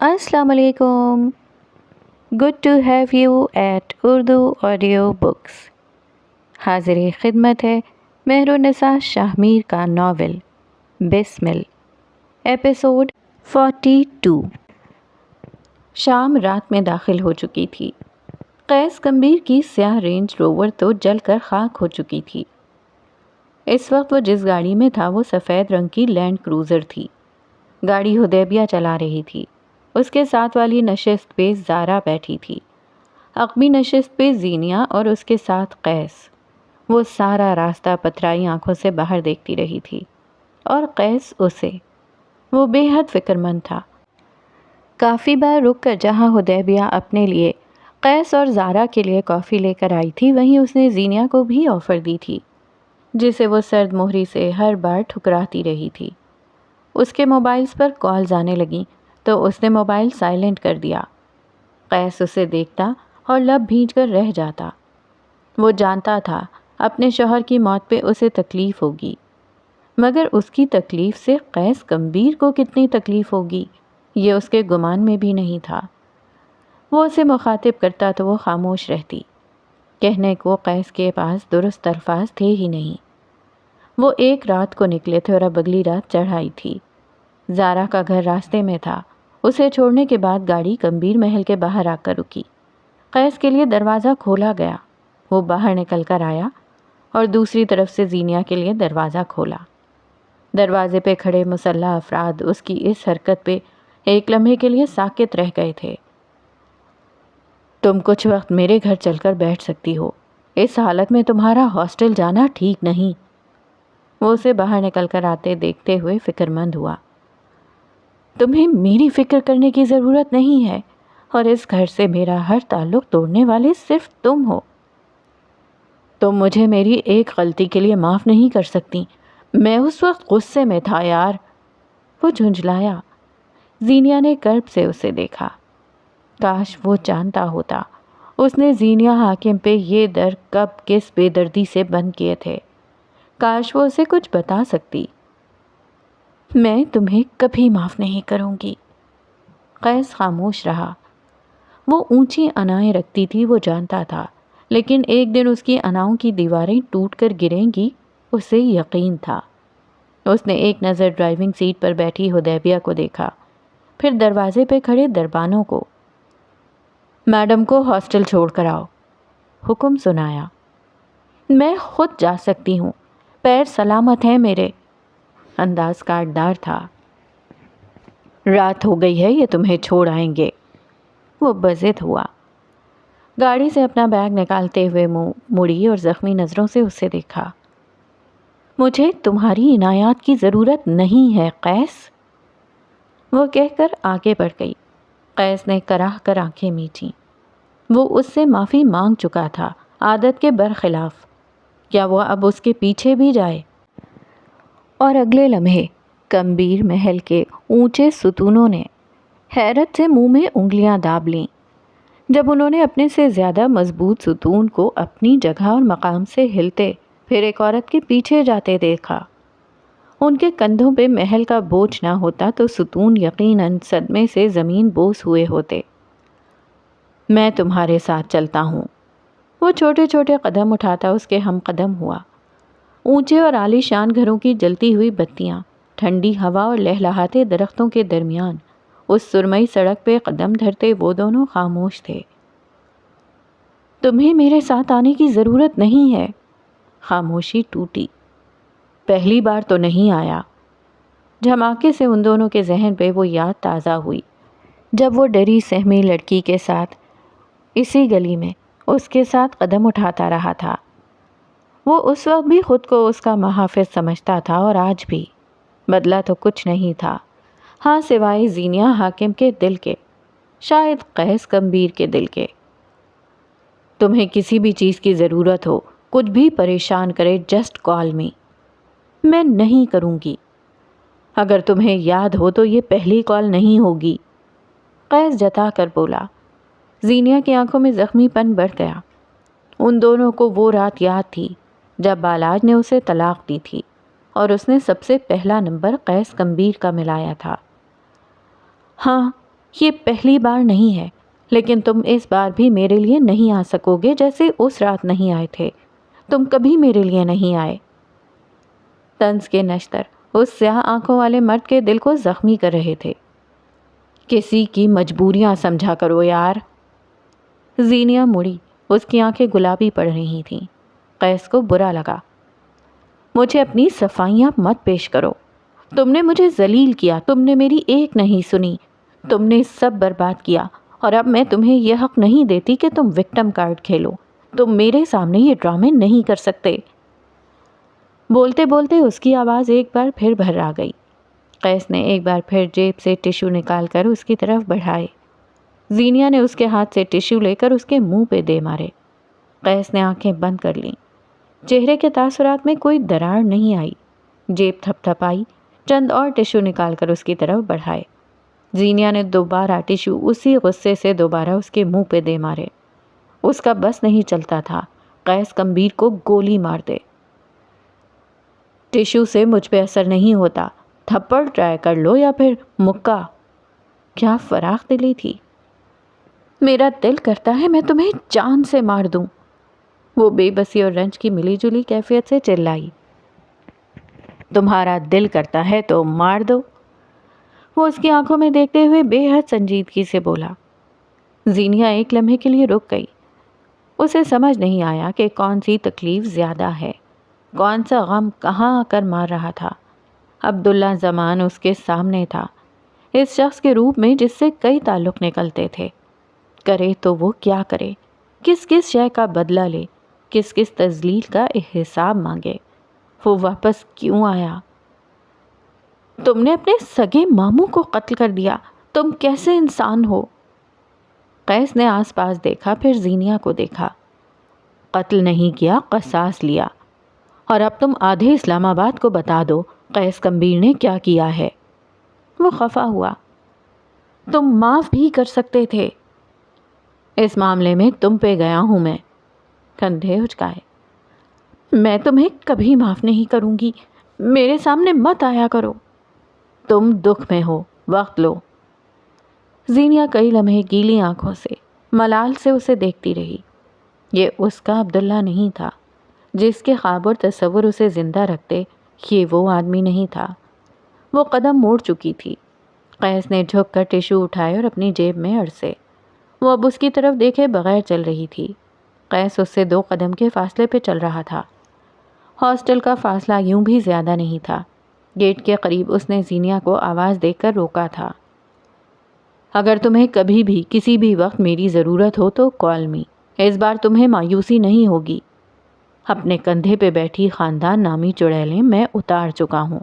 السلام علیکم. Good to have you at Urdu audio books. حاضر خدمت ہے مہرالنساء شاہ میر کا ناول بسمل، ایپیسوڈ 42. شام رات میں داخل ہو چکی تھی. قیس کمبیر کی سیاہ رینج روور تو جل کر خاک ہو چکی تھی. اس وقت وہ جس گاڑی میں تھا وہ سفید رنگ کی لینڈ کروزر تھی. گاڑی حدیبیہ چلا رہی تھی. اس کے ساتھ والی نشست پہ زارا بیٹھی تھی. عقبی نشست پہ زینیہ اور اس کے ساتھ قیس. وہ سارا راستہ پتھرائی آنکھوں سے باہر دیکھتی رہی تھی اور قیس اسے. وہ بے حد فکر مند تھا. کافی بار رک کر جہاں حدیبیہ اپنے لیے، قیس اور زارا کے لیے کافی لے کر آئی تھی، وہیں اس نے زینیہ کو بھی آفر دی تھی، جسے وہ سرد مہری سے ہر بار ٹھکراتی رہی تھی. اس کے موبائلز پر کالز آنے لگیں تو اس نے موبائل سائلنٹ کر دیا. قیس اسے دیکھتا اور لب بھیج کر رہ جاتا. وہ جانتا تھا اپنے شوہر کی موت پہ اسے تکلیف ہوگی، مگر اس کی تکلیف سے قیس کمبیر کو کتنی تکلیف ہوگی یہ اس کے گمان میں بھی نہیں تھا. وہ اسے مخاطب کرتا تو وہ خاموش رہتی. کہنے کو قیس کے پاس درست الفاظ تھے ہی نہیں. وہ ایک رات کو نکلے تھے اور اب اگلی رات چڑھائی تھی. زارا کا گھر راستے میں تھا. اسے چھوڑنے کے بعد گاڑی کمبیر محل کے باہر آ کر رکی. قیس کے لیے دروازہ کھولا گیا. وہ باہر نکل کر آیا اور دوسری طرف سے زینیہ کے لیے دروازہ کھولا. دروازے پہ کھڑے مسلح افراد اس کی اس حرکت پہ ایک لمحے کے لیے ساکت رہ گئے تھے. تم کچھ وقت میرے گھر چل کر بیٹھ سکتی ہو. اس حالت میں تمہارا ہاسٹل جانا ٹھیک نہیں. وہ اسے باہر نکل کر آتے دیکھتے ہوئے فکر مند ہوا. تمہیں میری فکر کرنے کی ضرورت نہیں ہے اور اس گھر سے میرا ہر تعلق توڑنے والے صرف تم ہو. تم مجھے میری ایک غلطی کے لیے معاف نہیں کر سکتی. میں اس وقت غصے میں تھا یار. وہ جھنجھلایا. زینیہ نے کرب سے اسے دیکھا. کاش وہ جانتا ہوتا اس نے زینیہ حاکم پہ یہ در کب کس بے دردی سے بند کیے تھے. کاش وہ اسے کچھ بتا سکتی. میں تمہیں کبھی معاف نہیں کروں گی. قیس خاموش رہا. وہ اونچی انائیں رکھتی تھی، وہ جانتا تھا، لیکن ایک دن اس کی اناؤں کی دیواریں ٹوٹ کر گریں گی اسے یقین تھا. اس نے ایک نظر ڈرائیونگ سیٹ پر بیٹھی حدیبیہ کو دیکھا، پھر دروازے پہ کھڑے دربانوں کو. میڈم کو ہاسٹل چھوڑ کر آؤ. حکم سنایا. میں خود جا سکتی ہوں، پیر سلامت ہیں میرے. انداز کاٹدار تھا. رات ہو گئی ہے، یہ تمہیں چھوڑ آئیں گے. وہ بضد ہوا. گاڑی سے اپنا بیگ نکالتے ہوئے منہ مڑی اور زخمی نظروں سے اسے دیکھا. مجھے تمہاری عنایات کی ضرورت نہیں ہے قیس. وہ کہہ کر آگے بڑھ گئی. قیس نے کراہ کر آنکھیں میچیں. وہ اس سے معافی مانگ چکا تھا، عادت کے برخلاف. کیا وہ اب اس کے پیچھے بھی جائے؟ اور اگلے لمحے کمبیر محل کے اونچے ستونوں نے حیرت سے منہ میں انگلیاں داب لیں جب انہوں نے اپنے سے زیادہ مضبوط ستون کو اپنی جگہ اور مقام سے ہلتے پھر ایک عورت کے پیچھے جاتے دیکھا. ان کے کندھوں پہ محل کا بوجھ نہ ہوتا تو ستون یقیناً صدمے سے زمین بوس ہوئے ہوتے. میں تمہارے ساتھ چلتا ہوں. وہ چھوٹے چھوٹے قدم اٹھاتا اس کے ہم قدم ہوا. اونچے اور عالی شان گھروں کی جلتی ہوئی بتیاں، ٹھنڈی ہوا اور لہلہاتے درختوں کے درمیان اس سرمئی سڑک پہ قدم دھرتے وہ دونوں خاموش تھے. تمہیں میرے ساتھ آنے کی ضرورت نہیں ہے. خاموشی ٹوٹی. پہلی بار تو نہیں آیا. جھماکے سے ان دونوں کے ذہن پہ وہ یاد تازہ ہوئی جب وہ ڈری سہمی لڑکی کے ساتھ اسی گلی میں اس کے ساتھ قدم اٹھاتا رہا تھا. وہ اس وقت بھی خود کو اس کا محافظ سمجھتا تھا اور آج بھی. بدلا تو کچھ نہیں تھا، ہاں سوائے زینیہ حاکم کے دل کے، شاید قیس کمبیر کے دل کے. تمہیں کسی بھی چیز کی ضرورت ہو، کچھ بھی پریشان کرے، جسٹ کال می. میں نہیں کروں گی. اگر تمہیں یاد ہو تو یہ پہلی کال نہیں ہوگی. قیس جتا کر بولا. زینیہ کی آنکھوں میں زخمی پن بڑھ گیا. ان دونوں کو وہ رات یاد تھی جب بالاج نے اسے طلاق دی تھی اور اس نے سب سے پہلا نمبر قیس کمبیر کا ملایا تھا. ہاں، یہ پہلی بار نہیں ہے، لیکن تم اس بار بھی میرے لیے نہیں آ سکو گے جیسے اس رات نہیں آئے تھے۔ تم کبھی میرے لیے نہیں آئے۔ طنز کے نشتر اس سیاہ آنکھوں والے مرد کے دل کو زخمی کر رہے تھے۔ کسی کی مجبوریاں سمجھا کرو یار۔ زینیا مڑی، اس کی آنکھیں گلابی پڑ رہی تھیں۔ قیس کو برا لگا۔ مجھے اپنی صفائیاں مت پیش کرو۔ تم نے مجھے ذلیل کیا، تم نے میری ایک نہیں سنی، تم نے سب برباد کیا، اور اب میں تمہیں یہ حق نہیں دیتی کہ تم وکٹم کارڈ کھیلو۔ تم میرے سامنے یہ ڈرامے نہیں کر سکتے۔ بولتے بولتے اس کی آواز ایک بار پھر بھر آ گئی۔ قیس نے ایک بار پھر جیب سے ٹشو نکال کر اس کی طرف بڑھائے۔ زینیا نے اس کے ہاتھ سے ٹشو لے کر اس کے منہ پہ دے مارے۔ قیس نے آنکھیں بند کر لیں۔ چہرے کے تاثرات میں کوئی دراڑ نہیں آئی۔ جیب تھپ تھپ آئی، چند اور ٹشو نکال کر اس کی طرف بڑھائے۔ زینیا نے دوبارہ ٹشو اسی غصے سے دوبارہ اس کے منہ پہ دے مارے۔ اس کا بس نہیں چلتا تھا قیس کمبیر کو گولی مار دے۔ ٹشو سے مجھ پہ اثر نہیں ہوتا، تھپڑ ٹرائی کر لو یا پھر مکہ۔ کیا فراخ دلی تھی۔ میرا دل کرتا ہے میں تمہیں جان سے مار دوں، وہ بے بسی اور رنج کی ملی جلی کیفیت سے چلائی۔ تمہارا دل کرتا ہے تو مار دو، وہ اس کی آنکھوں میں دیکھتے ہوئے بے حد سنجیدگی سے بولا۔ زینیا ایک لمحے کے لیے رک گئی۔ اسے سمجھ نہیں آیا کہ کون سی تکلیف زیادہ ہے، کون سا غم کہاں آ کر مار رہا تھا۔ عبداللہ زمان اس کے سامنے تھا، اس شخص کے روپ میں جس سے کئی تعلق نکلتے تھے۔ کرے تو وہ کیا کرے، کس کس شے کا بدلہ لے، کس کس تذلیل کا حساب مانگے۔ وہ واپس کیوں آیا؟ تم نے اپنے سگے ماموں کو قتل کر دیا، تم کیسے انسان ہو؟ قیس نے آس پاس دیکھا، پھر زینیا کو دیکھا۔ قتل نہیں کیا، قصاص لیا، اور اب تم آدھے اسلام آباد کو بتا دو قیس کمبیر نے کیا کیا ہے۔ وہ خفا ہوا۔ تم معاف بھی کر سکتے تھے۔ اس معاملے میں تم پہ گیا ہوں میں، کندھے اچکائے۔ میں تمہیں کبھی معاف نہیں کروں گی، میرے سامنے مت آیا کرو۔ تم دکھ میں ہو، وقت لو۔ زینیا کئی لمحے گیلی آنکھوں سے ملال سے اسے دیکھتی رہی۔ یہ اس کا عبداللہ نہیں تھا، جس کے خواب اور تصور اسے زندہ رکھتے۔ یہ وہ آدمی نہیں تھا۔ وہ قدم موڑ چکی تھی۔ قیس نے جھک کر ٹشو اٹھائے اور اپنی جیب میں اڑسے۔ وہ اب اس کی طرف دیکھے بغیر چل رہی تھی۔ قیس اس سے 2 قدم کے فاصلے پہ چل رہا تھا۔ ہاسٹل کا فاصلہ یوں بھی زیادہ نہیں تھا۔ گیٹ کے قریب اس نے زینیا کو آواز دے کر روکا تھا۔ اگر تمہیں کبھی بھی کسی بھی وقت میری ضرورت ہو تو کال می۔ اس بار تمہیں مایوسی نہیں ہوگی۔ اپنے کندھے پہ بیٹھی خاندان نامی چڑیلیں میں اتار چکا ہوں۔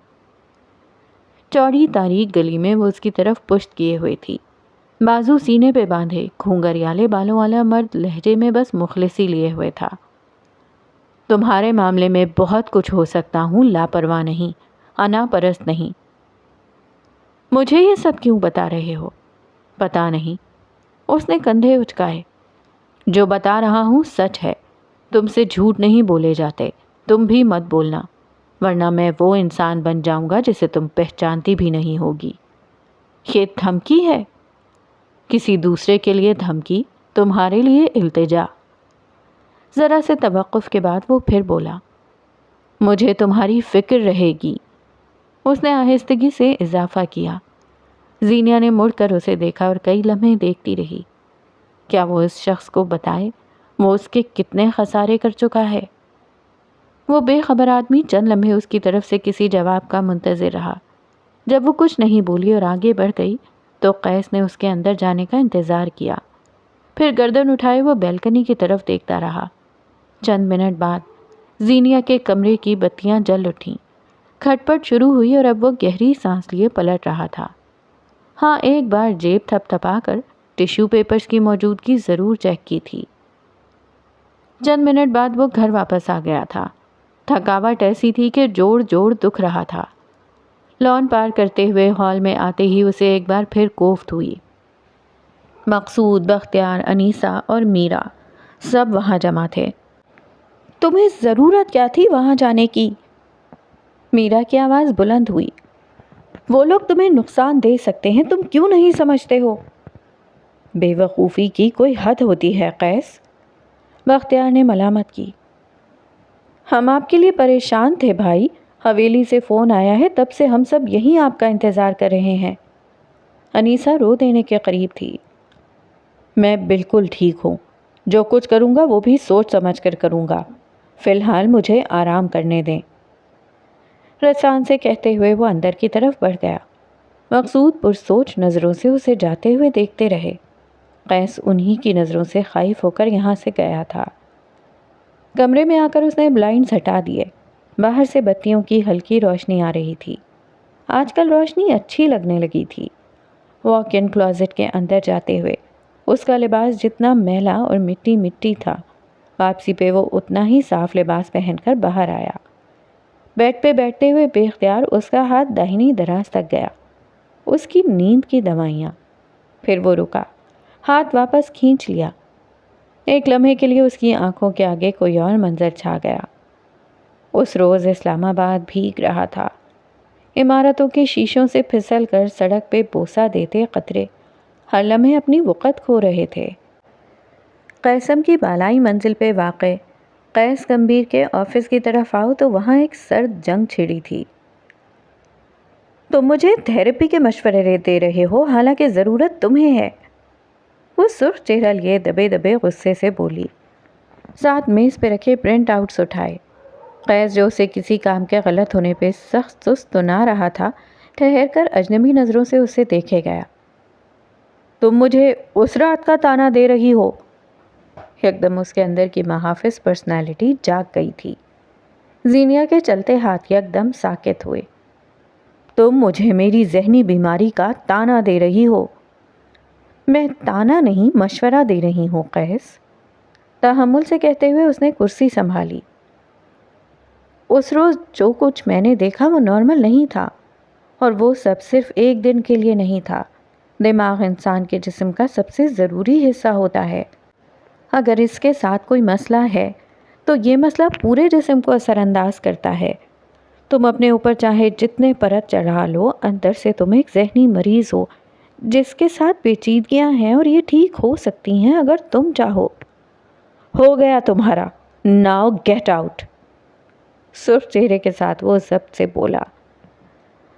چوڑی تاریک گلی میں وہ اس کی طرف پشت کیے ہوئے تھی، بازو سینے پہ باندھے، گھونگھریالے بالوں والا مرد لہجے میں بس مخلصی لیے ہوئے تھا۔ تمہارے معاملے میں بہت کچھ ہو سکتا ہوں، لاپرواہ نہیں، انا پرست نہیں۔ مجھے یہ سب کیوں بتا رہے ہو؟ پتا نہیں، اس نے کندھے اچکائے۔ جو بتا رہا ہوں سچ ہے، تم سے جھوٹ نہیں بولے جاتے، تم بھی مت بولنا، ورنہ میں وہ انسان بن جاؤں گا جسے تم پہچانتی بھی نہیں ہوگی۔ یہ دھمکی ہے؟ کسی دوسرے کے لیے دھمکی، تمہارے لیے التجا۔ ذرا سے توقف کے بعد وہ پھر بولا، مجھے تمہاری فکر رہے گی۔ اس نے آہستگی سے اضافہ کیا۔ زینیا نے مڑ کر اسے دیکھا اور کئی لمحے دیکھتی رہی۔ کیا وہ اس شخص کو بتائے وہ اس کے کتنے خسارے کر چکا ہے؟ وہ بے خبر آدمی چند لمحے اس کی طرف سے کسی جواب کا منتظر رہا۔ جب وہ کچھ نہیں بولی اور آگے بڑھ گئی تو قیس نے اس کے اندر جانے کا انتظار کیا۔ پھر گردن اٹھائے وہ بیلکنی کی طرف دیکھتا رہا۔ چند منٹ بعد زینیا کے کمرے کی بتیاں جل اٹھیں، کھٹ پٹ شروع ہوئی اور اب وہ گہری سانس لیے پلٹ رہا تھا۔ ہاں، ایک بار جیب تھپ تھپا کر ٹیشو پیپرز کی موجودگی ضرور چیک کی تھی۔ چند منٹ بعد وہ گھر واپس آ گیا تھا۔ تھکاوٹ ایسی تھی کہ جوڑ جوڑ دکھ رہا تھا۔ لان پار کرتے ہوئے ہال میں آتے ہی اسے ایک بار پھر کوفت ہوئی۔ مقصود، بختیار، انیسہ اور میرا سب وہاں جمع تھے۔ تمہیں ضرورت کیا تھی وہاں جانے کی؟ میرا کی آواز بلند ہوئی۔ وہ لوگ تمہیں نقصان دے سکتے ہیں، تم کیوں نہیں سمجھتے ہو؟ بے وقوفی کی کوئی حد ہوتی ہے قیس، بختیار نے ملامت کی۔ ہم آپ کے لیے پریشان تھے بھائی، حویلی سے فون آیا ہے، تب سے ہم سب یہیں آپ کا انتظار کر رہے ہیں۔ انیسہ رو دینے کے قریب تھی۔ میں بالکل ٹھیک ہوں، جو کچھ کروں گا وہ بھی سوچ سمجھ کر کروں گا، فی الحال مجھے آرام کرنے دیں، رسان سے کہتے ہوئے وہ اندر کی طرف بڑھ گیا۔ مقصود پرسوچ نظروں سے اسے جاتے ہوئے دیکھتے رہے۔ قیس انہی کی نظروں سے خائف ہو کر یہاں سے گیا تھا۔ کمرے میں آ کر اس نے بلائنڈز ہٹا دیے۔ باہر سے بتیوں کی ہلکی روشنی آ رہی تھی۔ آج کل روشنی اچھی لگنے لگی تھی۔ واک ان کلازٹ کے اندر جاتے ہوئے اس کا لباس جتنا میلا اور مٹی مٹی تھا، واپسی پہ وہ اتنا ہی صاف لباس پہن کر باہر آیا۔ بیڈ پہ بیٹھتے ہوئے بے اختیار اس کا ہاتھ داہنی دراز تک گیا۔ اس کی نیند کی دوائیاں۔ پھر وہ رکا، ہاتھ واپس کھینچ لیا۔ ایک لمحے کے لیے اس کی آنکھوں کے آگے کوئی اور منظر چھا گیا۔ اس روز اسلام آباد بھیگ رہا تھا۔ عمارتوں کے شیشوں سے پھسل کر سڑک پہ بوسہ دیتے قطرے ہر لمحے اپنی وقت کھو رہے تھے۔ قیسم کی بالائی منزل پہ واقع قیس گمبھیر کے آفس کی طرف آؤ تو وہاں ایک سرد جنگ چھڑی تھی۔ تم مجھے تھراپی کے مشورے دے رہے ہو، حالانکہ ضرورت تمہیں ہے، وہ سرخ چہرہ لیے دبے دبے غصے سے بولی۔ ساتھ میز پہ رکھے پرنٹ آؤٹس اٹھائے۔ قیس جو اسے کسی کام کے غلط ہونے پہ سخت سست تو نہ رہا تھا، ٹھہر کر اجنبی نظروں سے اسے دیکھے گیا۔ تم مجھے اس رات کا تانا دے رہی ہو؟ یکدم اس کے اندر کی محافظ پرسنالٹی جاگ گئی تھی۔ زینیا کے چلتے ہاتھ یکدم ساکت ہوئے۔ تم مجھے میری ذہنی بیماری کا تانا دے رہی ہو؟ میں تانا نہیں، مشورہ دے رہی ہوں قیس، تحمل سے کہتے ہوئے اس نے کرسی سنبھالی۔ اس روز جو کچھ میں نے دیکھا وہ نارمل نہیں تھا، اور وہ سب صرف ایک دن کے لیے نہیں تھا۔ دماغ انسان کے جسم کا سب سے ضروری حصہ ہوتا ہے۔ اگر اس کے ساتھ کوئی مسئلہ ہے تو یہ مسئلہ پورے جسم کو اثر انداز کرتا ہے۔ تم اپنے اوپر چاہے جتنے پرت چڑھا لو، اندر سے تم ایک ذہنی مریض ہو جس کے ساتھ پیچیدگیاں ہیں، اور یہ ٹھیک ہو سکتی ہیں اگر تم چاہو۔ ہو گیا تمہارا، ناؤ گیٹ آؤٹ، سرخ چہرے کے ساتھ وہ ضبط سے بولا۔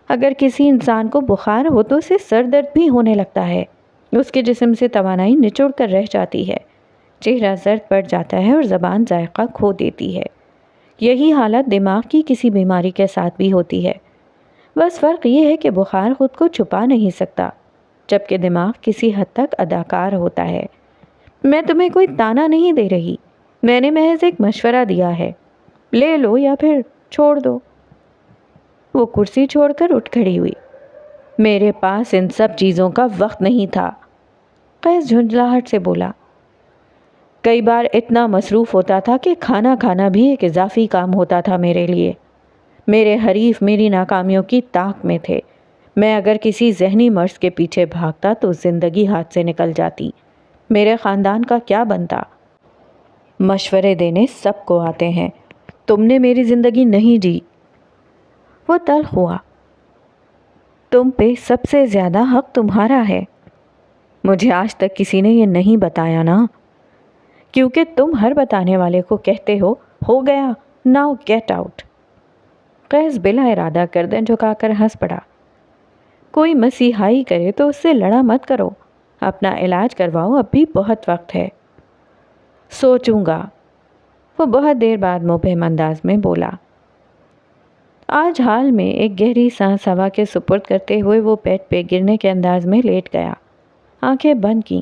اگر کسی انسان کو بخار ہو تو اسے سر درد بھی ہونے لگتا ہے، اس کے جسم سے توانائی نچوڑ کر رہ جاتی ہے، چہرہ زرد پڑ جاتا ہے اور زبان ذائقہ کھو دیتی ہے۔ یہی حالت دماغ کی کسی بیماری کے ساتھ بھی ہوتی ہے، بس فرق یہ ہے کہ بخار خود کو چھپا نہیں سکتا، جبکہ دماغ کسی حد تک اداکار ہوتا ہے۔ میں تمہیں کوئی تانا نہیں دے رہی، میں نے محض ایک مشورہ دیا ہے، لے لو یا پھر چھوڑ دو۔ وہ کرسی چھوڑ کر اٹھ کھڑی ہوئی۔ میرے پاس ان سب چیزوں کا وقت نہیں تھا، قیس جھنجھلاہٹ سے بولا۔ کئی بار اتنا مصروف ہوتا تھا کہ کھانا کھانا بھی ایک اضافی کام ہوتا تھا میرے لیے۔ میرے حریف میری ناکامیوں کی طاق میں تھے۔ میں اگر کسی ذہنی مرض کے پیچھے بھاگتا تو زندگی ہاتھ سے نکل جاتی، میرے خاندان کا کیا بنتا؟ مشورے دینے سب کو آتے ہیں، تم نے میری زندگی نہیں جی۔ وہ تلخ ہوا۔ تم پہ سب سے زیادہ حق تمہارا ہے۔ مجھے آج تک کسی نے یہ نہیں بتایا نا، کیونکہ تم ہر بتانے والے کو کہتے ہو گیا، ناؤ گیٹ آؤٹ۔ قیس بلا ارادہ گردن جھکا کر ہنس پڑا۔ کوئی مسیحائی کرے تو اس سے لڑا مت کرو، اپنا علاج کرواؤ، اب بھی بہت وقت ہے۔ سوچوں گا، وہ بہت دیر بعد مبہم انداز میں بولا۔ آج حال میں ایک گہری سانس ہوا کے سپرد کرتے ہوئے وہ بیڈ پہ گرنے کے انداز میں لیٹ گیا۔ آنکھیں بند کیں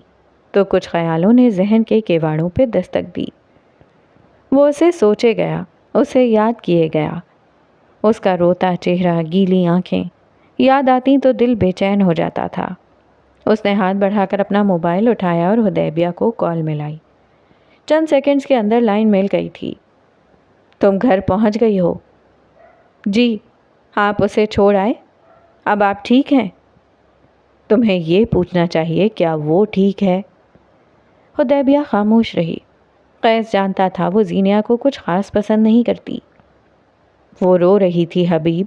تو کچھ خیالوں نے ذہن کے کیواڑوں پہ دستک دی۔ وہ اسے سوچے گیا، اسے یاد کیے گیا۔ اس کا روتا چہرہ، گیلی آنکھیں یاد آتی تو دل بے چین ہو جاتا تھا۔ اس نے ہاتھ بڑھا کر اپنا موبائل اٹھایا اور حدیبیہ کو کال ملائی۔ چند سیکنڈز کے اندر لائن مل گئی تھی۔ تم گھر پہنچ گئی ہو؟ جی۔ آپ اسے چھوڑ آئے؟ اب آپ ٹھیک ہیں؟ تمہیں یہ پوچھنا چاہیے کیا وہ ٹھیک ہے؟ حدیبیہ خاموش رہی۔ قیس جانتا تھا وہ زینیا کو کچھ خاص پسند نہیں کرتی۔ وہ رو رہی تھی حبیب،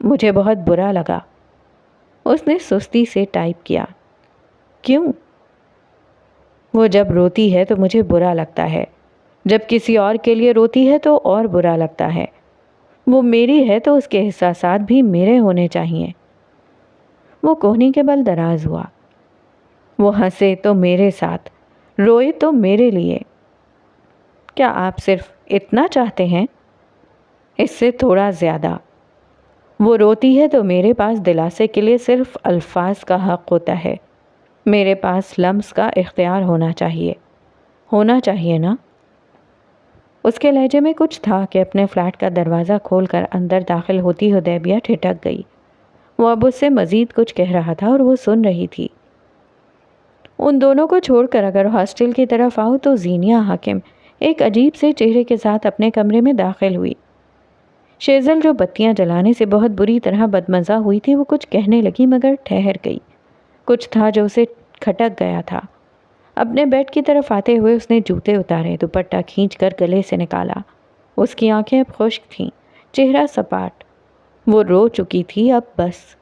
مجھے بہت برا لگا۔ اس نے سستی سے ٹائپ کیا۔ کیوں؟ وہ جب روتی ہے تو مجھے برا لگتا ہے، جب کسی اور کے لیے روتی ہے تو اور برا لگتا ہے۔ وہ میری ہے تو اس کے احساسات بھی میرے ہونے چاہیے۔ وہ کوہنی کے بل دراز ہوا۔ وہ ہنسے تو میرے ساتھ، روئے تو میرے لیے۔ کیا آپ صرف اتنا چاہتے ہیں؟ اس سے تھوڑا زیادہ۔ وہ روتی ہے تو میرے پاس دلاسے کے لیے صرف الفاظ کا حق ہوتا ہے، میرے پاس لمس کا اختیار ہونا چاہیے نا؟ اس کے لہجے میں کچھ تھا کہ اپنے فلیٹ کا دروازہ کھول کر اندر داخل ہوتی حدیبیہ ٹھٹک گئی۔ وہ اب اس سے مزید کچھ کہہ رہا تھا اور وہ سن رہی تھی۔ ان دونوں کو چھوڑ کر اگر ہاسٹل کی طرف آؤ تو زینیہ حاکم ایک عجیب سے چہرے کے ساتھ اپنے کمرے میں داخل ہوئی۔ شیزل جو بتیاں جلانے سے بہت بری طرح بدمزہ ہوئی تھی، وہ کچھ کہنے لگی مگر ٹھہر گئی۔ کچھ تھا جو اسے کھٹک گیا تھا۔ اپنے بیڈ کی طرف آتے ہوئے اس نے جوتے اتارے، دوپٹہ کھینچ کر گلے سے نکالا۔ اس کی آنکھیں اب خشک تھیں، چہرہ سپاٹ۔ وہ رو چکی تھی اب بس۔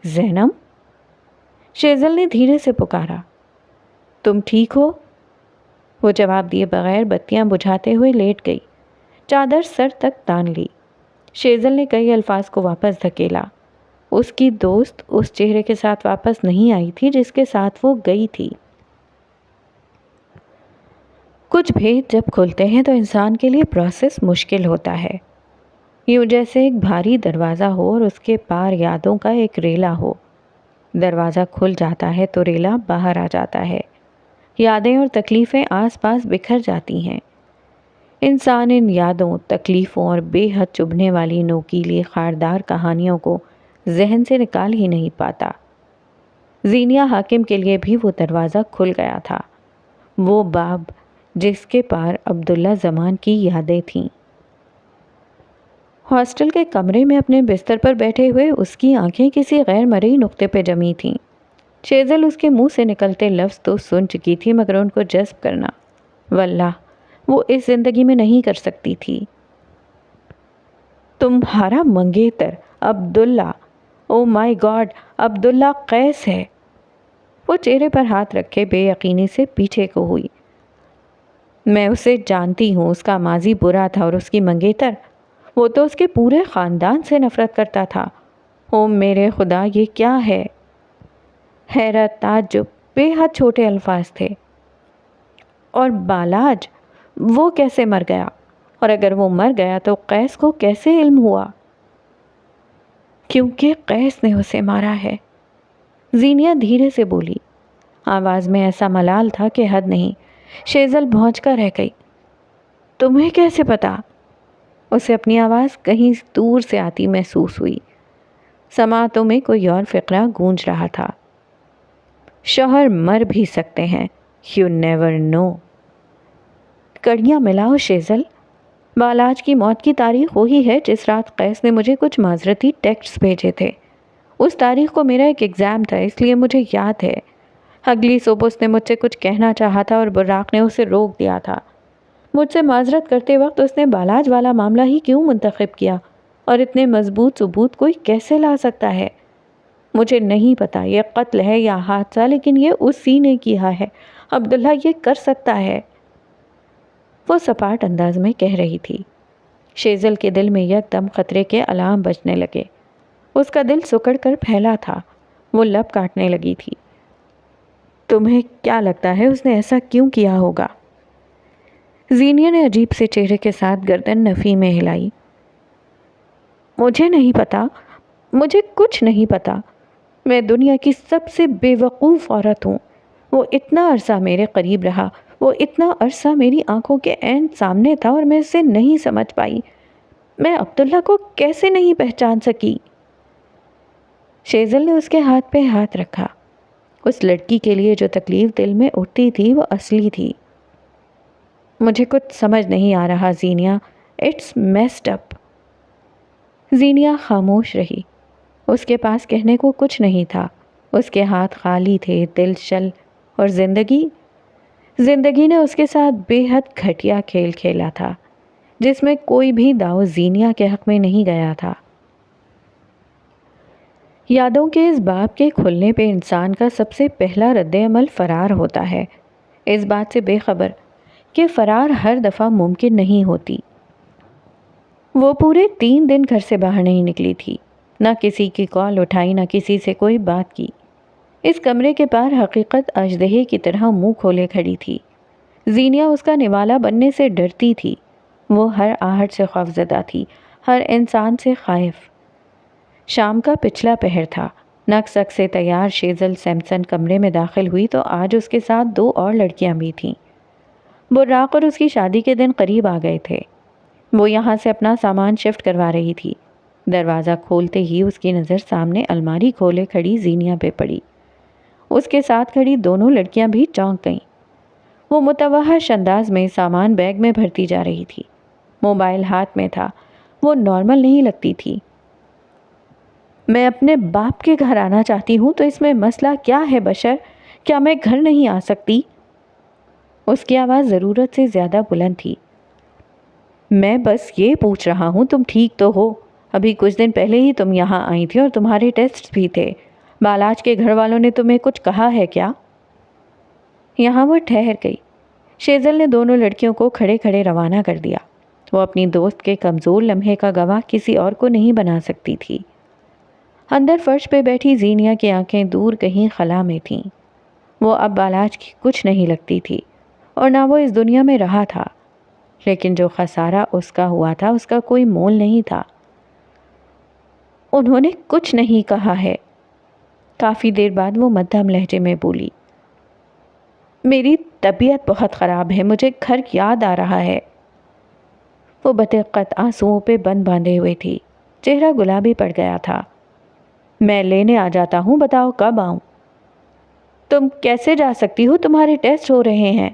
زینب؟ شیزل نے دھیرے سے پکارا۔ تم ٹھیک ہو؟ وہ جواب دیے بغیر بتیاں بجھاتے ہوئے لیٹ گئی، چادر سر تک تان لی۔ شیزل نے کئی الفاظ کو واپس دھکیلا۔ اس کی دوست اس چہرے کے ساتھ واپس نہیں آئی تھی جس کے ساتھ وہ گئی تھی۔ کچھ بھید جب کھلتے ہیں تو انسان کے لیے پروسیس مشکل ہوتا ہے، یوں جیسے ایک بھاری دروازہ ہو اور اس کے پار یادوں کا ایک ریلا ہو۔ دروازہ کھل جاتا ہے تو ریلا باہر آ جاتا ہے، یادیں اور تکلیفیں آس پاس بکھر جاتی ہیں۔ انسان ان یادوں، تکلیفوں اور بے حد چبھنے والی نوکیلی خاردار کہانیوں کو ذہن سے نکال ہی نہیں پاتا۔ زینیہ حاکم کے لیے بھی وہ دروازہ کھل گیا تھا، وہ باب جس کے پار عبداللہ زمان کی یادیں تھیں۔ ہاسٹل کے کمرے میں اپنے بستر پر بیٹھے ہوئے اس کی آنکھیں کسی غیر مرئی نقطے پہ جمی تھیں۔ شیزل اس کے منہ سے نکلتے لفظ تو سن چکی تھی مگر ان کو جذب کرنا واللہ وہ اس زندگی میں نہیں کر سکتی تھی۔ تمہارا منگیتر عبداللہ، او مائی گاڈ، عبداللہ قیس ہے۔ وہ چہرے پر ہاتھ رکھے بے یقینی سے پیچھے کو ہوئی۔ میں اسے جانتی ہوں، اس کا ماضی برا تھا اور اس کی منگیتر، وہ تو اس کے پورے خاندان سے نفرت کرتا تھا۔ او میرے خدا، یہ کیا ہے؟ حیرت، تعجب، بے حد چھوٹے الفاظ تھے۔ اور بالاج، وہ کیسے مر گیا؟ اور اگر وہ مر گیا تو قیس کو کیسے علم ہوا؟ کیونکہ قیس نے اسے مارا ہے، زینیہ دھیرے سے بولی۔ آواز میں ایسا ملال تھا کہ حد نہیں۔ شیزل بھونچ کر رہ گئی۔ تمہیں کیسے پتا؟ اسے اپنی آواز کہیں دور سے آتی محسوس ہوئی۔ سماعتوں میں کوئی اور فقرہ گونج رہا تھا۔ شوہر مر بھی سکتے ہیں، یو نیور نو۔ کڑیاں ملاؤ شیزل، بالاج کی موت کی تاریخ وہی ہے جس رات قیس نے مجھے کچھ معذرتی ٹیکسٹ بھیجے تھے۔ اس تاریخ کو میرا ایک ایگزام تھا، اس لیے مجھے یاد ہے۔ اگلی صبح اس نے مجھ سے کچھ کہنا چاہا تھا اور براق نے اسے روک دیا تھا۔ مجھ سے معذرت کرتے وقت اس نے بالاج والا معاملہ ہی کیوں منتخب کیا اور اتنے مضبوط ثبوت کوئی کیسے لا سکتا ہے؟ مجھے نہیں پتا یہ قتل ہے یا حادثہ، لیکن یہ اسی نے کیا ہے۔ عبداللہ یہ کر سکتا ہے، وہ سپاٹ انداز میں کہہ رہی تھی۔ شیزل کے دل میں یکدم خطرے کے الارم بجنے لگے۔ اس کا دل سکڑ کر پھیلا تھا، وہ لب کاٹنے لگی تھی۔ تمہیں کیا لگتا ہے اس نے ایسا کیوں کیا ہوگا؟ زینیہ نے عجیب سے چہرے کے ساتھ گردن نفی میں ہلائی۔ مجھے نہیں پتا، مجھے کچھ نہیں پتا۔ میں دنیا کی سب سے بے وقوف عورت ہوں۔ وہ اتنا عرصہ میرے قریب رہا، وہ اتنا عرصہ میری آنکھوں کے عین سامنے تھا اور میں اسے نہیں سمجھ پائی۔ میں عبداللہ کو کیسے نہیں پہچان سکی؟ شیزل نے اس کے ہاتھ پہ ہاتھ رکھا۔ اس لڑکی کے لیے جو تکلیف دل میں اٹھتی تھی وہ اصلی تھی۔ مجھے کچھ سمجھ نہیں آ رہا زینیہ، اٹس میسڈ اپ۔ زینیہ خاموش رہی۔ اس کے پاس کہنے کو کچھ نہیں تھا، اس کے ہاتھ خالی تھے۔ دل شل اور زندگی نے اس کے ساتھ بے حد گھٹیا کھیل کھیلا تھا جس میں کوئی بھی داؤ زینیہ کے حق میں نہیں گیا تھا۔ یادوں کے اس باب کے کھلنے پہ انسان کا سب سے پہلا رد عمل فرار ہوتا ہے۔ اس بات سے بے خبر کہ فرار ہر دفعہ ممکن نہیں ہوتی۔ وہ پورے 3 دن گھر سے باہر نہیں نکلی تھی، نہ کسی کی کال اٹھائی، نہ کسی سے کوئی بات کی۔ اس کمرے کے پار حقیقت اژدہے کی طرح منہ کھولے کھڑی تھی۔ زینیا اس کا نوالا بننے سے ڈرتی تھی۔ وہ ہر آہٹ سے خوفزدہ تھی، ہر انسان سے خائف۔ شام کا پچھلا پہر تھا۔ نک سک سے تیار شیزل سیمسن کمرے میں داخل ہوئی تو آج اس کے ساتھ 2 اور لڑکیاں بھی تھیں۔ براق اور اس کی شادی کے دن قریب آ گئے تھے۔ وہ یہاں سے اپنا سامان شفٹ کروا رہی تھی۔ دروازہ کھولتے ہی اس کی نظر سامنے الماری کھولے کھڑی زینیا پہ پڑی۔ اس کے ساتھ کھڑی دونوں لڑکیاں بھی چونک گئیں۔ وہ متوحش انداز میں سامان بیگ میں بھرتی جا رہی تھی۔ موبائل ہاتھ میں تھا۔ وہ نارمل نہیں لگتی تھی۔ میں اپنے باپ کے گھر آنا چاہتی ہوں تو اس میں مسئلہ کیا ہے بشر؟ کیا میں گھر نہیں آ سکتی؟ اس کی آواز ضرورت سے زیادہ بلند تھی۔ میں بس یہ پوچھ رہا ہوں تم ٹھیک تو ہو؟ ابھی کچھ دن پہلے ہی تم یہاں آئی تھی اور تمہارے ٹیسٹ بھی تھے۔ بالاج کے گھر والوں نے تمہیں کچھ کہا ہے کیا؟ یہاں وہ ٹھہر گئی۔ شیزل نے دونوں لڑکیوں کو کھڑے کھڑے روانہ کر دیا۔ وہ اپنی دوست کے کمزور لمحے کا گواہ کسی اور کو نہیں بنا سکتی تھی۔ اندر فرش پہ بیٹھی زینیا کی آنکھیں دور کہیں خلا میں تھیں۔ وہ اب بالاج کی کچھ نہیں لگتی تھی اور نہ وہ اس دنیا میں رہا تھا، لیکن جو خسارہ اس کا ہوا تھا اس کا کوئی مول نہیں تھا۔ انہوں نے کچھ نہیں کہا ہے۔ کافی دیر بعد وہ مدھم لہجے میں بولی، میری طبیعت بہت خراب ہے، مجھے گھر یاد آ رہا ہے۔ وہ بدقت آنسوؤں پہ بند باندھے ہوئے تھی، چہرہ گلابی پڑ گیا تھا۔ میں لینے آ جاتا ہوں، بتاؤ کب آؤں؟ تم کیسے جا سکتی ہو؟ تمہارے ٹیسٹ ہو رہے ہیں،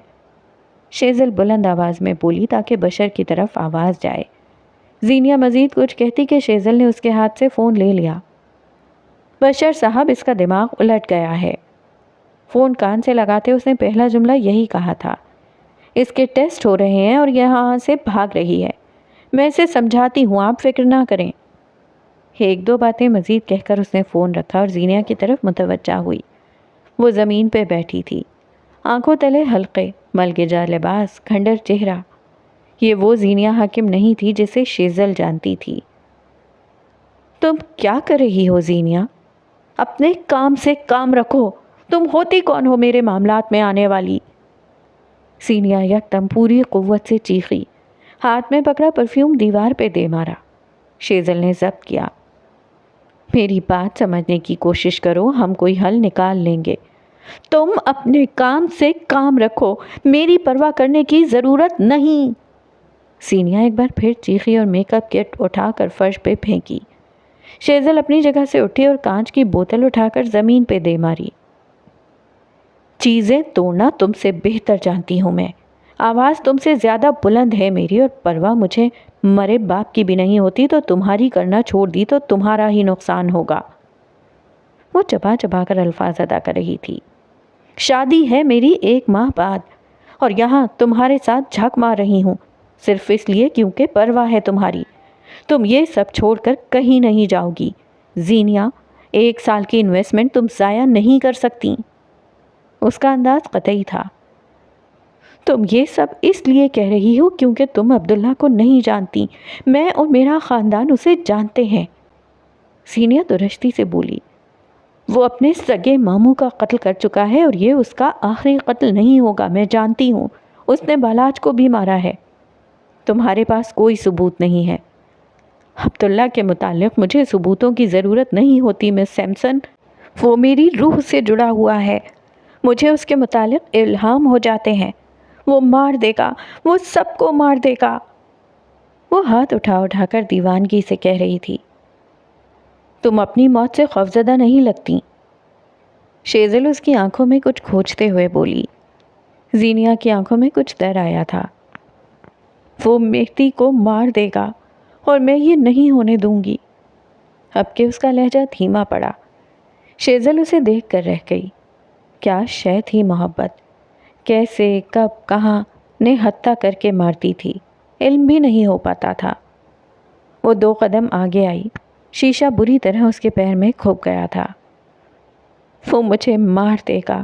شیزل بلند آواز میں بولی تاکہ بشر کی طرف آواز جائے۔ زینیا مزید کچھ کہتی کہ شیزل نے اس کے ہاتھ سے فون لے لیا۔ بشر صاحب، اس کا دماغ الٹ گیا ہے۔ فون کان سے لگاتے اس نے پہلا جملہ یہی کہا تھا۔ اس کے ٹیسٹ ہو رہے ہیں اور یہاں سے بھاگ رہی ہے۔ میں اسے سمجھاتی ہوں، آپ فکر نہ کریں۔ 1-2 باتیں مزید کہہ کر اس نے فون رکھا اور زینیا کی طرف متوجہ ہوئی۔ وہ زمین پہ بیٹھی تھی، آنکھوں تلے حلقے، ملگجا لباس، کھنڈر چہرہ۔ یہ وہ زینیا حاکم نہیں تھی جسے شیزل جانتی تھی۔ تم کیا کر رہی ہو زینیا؟ اپنے کام سے کام رکھو۔ تم ہوتی کون ہو میرے معاملات میں آنے والی؟ زینیا یکدم پوری قوت سے چیخی، ہاتھ میں پکڑا پرفیوم دیوار پہ دے مارا۔ شیزل نے ضبط کیا، میری بات سمجھنے کی کوشش کرو، ہم کوئی حل نکال لیں گے۔ تم اپنے کام سے کام رکھو، میری پرواہ کرنے کی ضرورت نہیں۔ زینیا ایک بار پھر چیخی اور میک اپ کٹ اٹھا کر فرش پہ پھینکی۔ شیزل اپنی جگہ سے اٹھی اور کانچ کی بوتل اٹھا کر زمین پہ دے ماری۔ چیزیں توڑنا تم سے بہتر جانتی ہوں میں۔ آواز تم سے زیادہ بلند ہے میری، اور پرواہ مجھے مرے باپ کی بھی نہیں ہوتی تو تمہاری کرنا چھوڑ دی تو تمہارا ہی نقصان ہوگا۔ وہ چبا چبا کر الفاظ ادا کر رہی تھی۔ شادی ہے میری 1 ماہ بعد، اور یہاں تمہارے ساتھ جھک مار رہی ہوں، صرف اس لیے کیونکہ پرواہ ہے تمہاری۔ تم یہ سب چھوڑ کر کہیں نہیں جاؤ گی زینیا۔ 1 سال کی انویسٹمنٹ تم ضائع نہیں کر سکتی۔ اس کا انداز قطعی تھا۔ تم یہ سب اس لیے کہہ رہی ہو کیونکہ تم عبداللہ کو نہیں جانتی، میں اور میرا خاندان اسے جانتے ہیں۔ زینیا درشتی سے بولی، وہ اپنے سگے ماموں کا قتل کر چکا ہے اور یہ اس کا آخری قتل نہیں ہوگا، میں جانتی ہوں۔ اس نے بالاج کو بھی مارا ہے۔ تمہارے پاس کوئی ثبوت نہیں ہے۔ عبداللہ کے متعلق مجھے ثبوتوں کی ضرورت نہیں ہوتی مس سیمسن، وہ میری روح سے جڑا ہوا ہے۔ مجھے اس کے متعلق الہام ہو جاتے ہیں۔ وہ مار دے گا، وہ سب کو مار دے گا۔ وہ ہاتھ اٹھا اٹھا کر دیوانگی سے کہہ رہی تھی، تم اپنی موت سے خوفزدہ نہیں لگتی۔ شیزل اس کی آنکھوں میں کچھ کھوجتے ہوئے بولی۔ زینیا کی آنکھوں میں کچھ ڈر آیا تھا۔ وہ مہدی کو مار دے گا اور میں یہ نہیں ہونے دوں گی۔ اب کہ اس کا لہجہ دھیما پڑا۔ شیزل اسے دیکھ کر رہ گئی۔ کیا شے تھی محبت؟ کیسے، کب، کہاں نے حتیٰ کر کے مارتی تھی، علم بھی نہیں ہو پاتا تھا۔ وہ 2 قدم آگے آئی۔ شیشہ بری طرح اس کے پیر میں کھپ گیا تھا۔ وہ مجھے مار دے گا،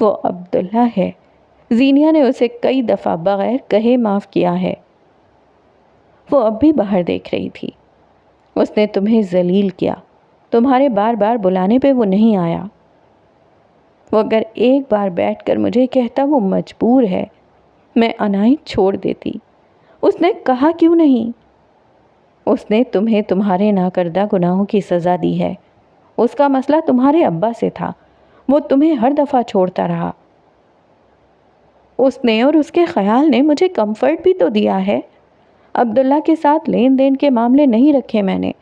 وہ عبداللہ ہے۔ زینیا نے اسے کئی دفعہ بغیر کہے معاف کیا ہے۔ وہ اب بھی باہر دیکھ رہی تھی۔ اس نے تمہیں ذلیل کیا، تمہارے بار بار بلانے پہ وہ نہیں آیا۔ وہ اگر ایک بار بیٹھ کر مجھے کہتا وہ مجبور ہے، میں عنایت چھوڑ دیتی۔ اس نے کہا کیوں نہیں؟ اس نے تمہیں تمہارے ناکردہ گناہوں کی سزا دی ہے۔ اس کا مسئلہ تمہارے ابا سے تھا، وہ تمہیں ہر دفعہ چھوڑتا رہا۔ اس نے اور اس کے خیال نے مجھے کمفرٹ بھی تو دیا ہے۔ عبداللہ کے ساتھ لین دین کے معاملے نہیں رکھے میں نے۔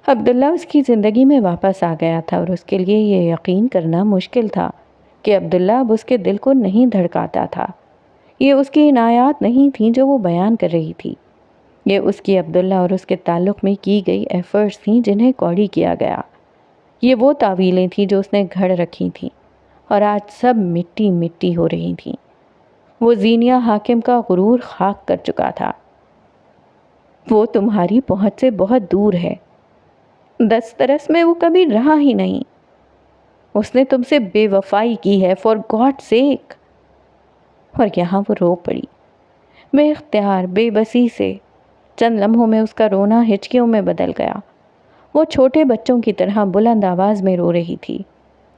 عبداللہ اس کی زندگی میں واپس آ گیا تھا اور اس کے لیے یہ یقین کرنا مشکل تھا کہ عبداللہ اب اس کے دل کو نہیں دھڑکاتا تھا۔ یہ اس کی عنایات نہیں تھیں جو وہ بیان کر رہی تھی، یہ اس کی عبداللہ اور اس کے تعلق میں کی گئی ایفرٹس تھیں جنہیں کوڑی کیا گیا۔ یہ وہ تعویلیں تھیں جو اس نے گھڑ رکھی تھیں اور آج سب مٹی مٹی ہو رہی تھیں۔ وہ زینیا حاکم کا غرور خاک کر چکا تھا۔ وہ تمہاری پہنچ سے بہت دور ہے۔ دسترس میں وہ کبھی رہا ہی نہیں۔ اس نے تم سے بے وفائی کی ہے، فار گاڈ سیک۔ اور یہاں وہ رو پڑی، بے اختیار، بے بسی سے۔ چند لمحوں میں اس کا رونا ہچکیوں میں بدل گیا۔ وہ چھوٹے بچوں کی طرح بلند آواز میں رو رہی تھی،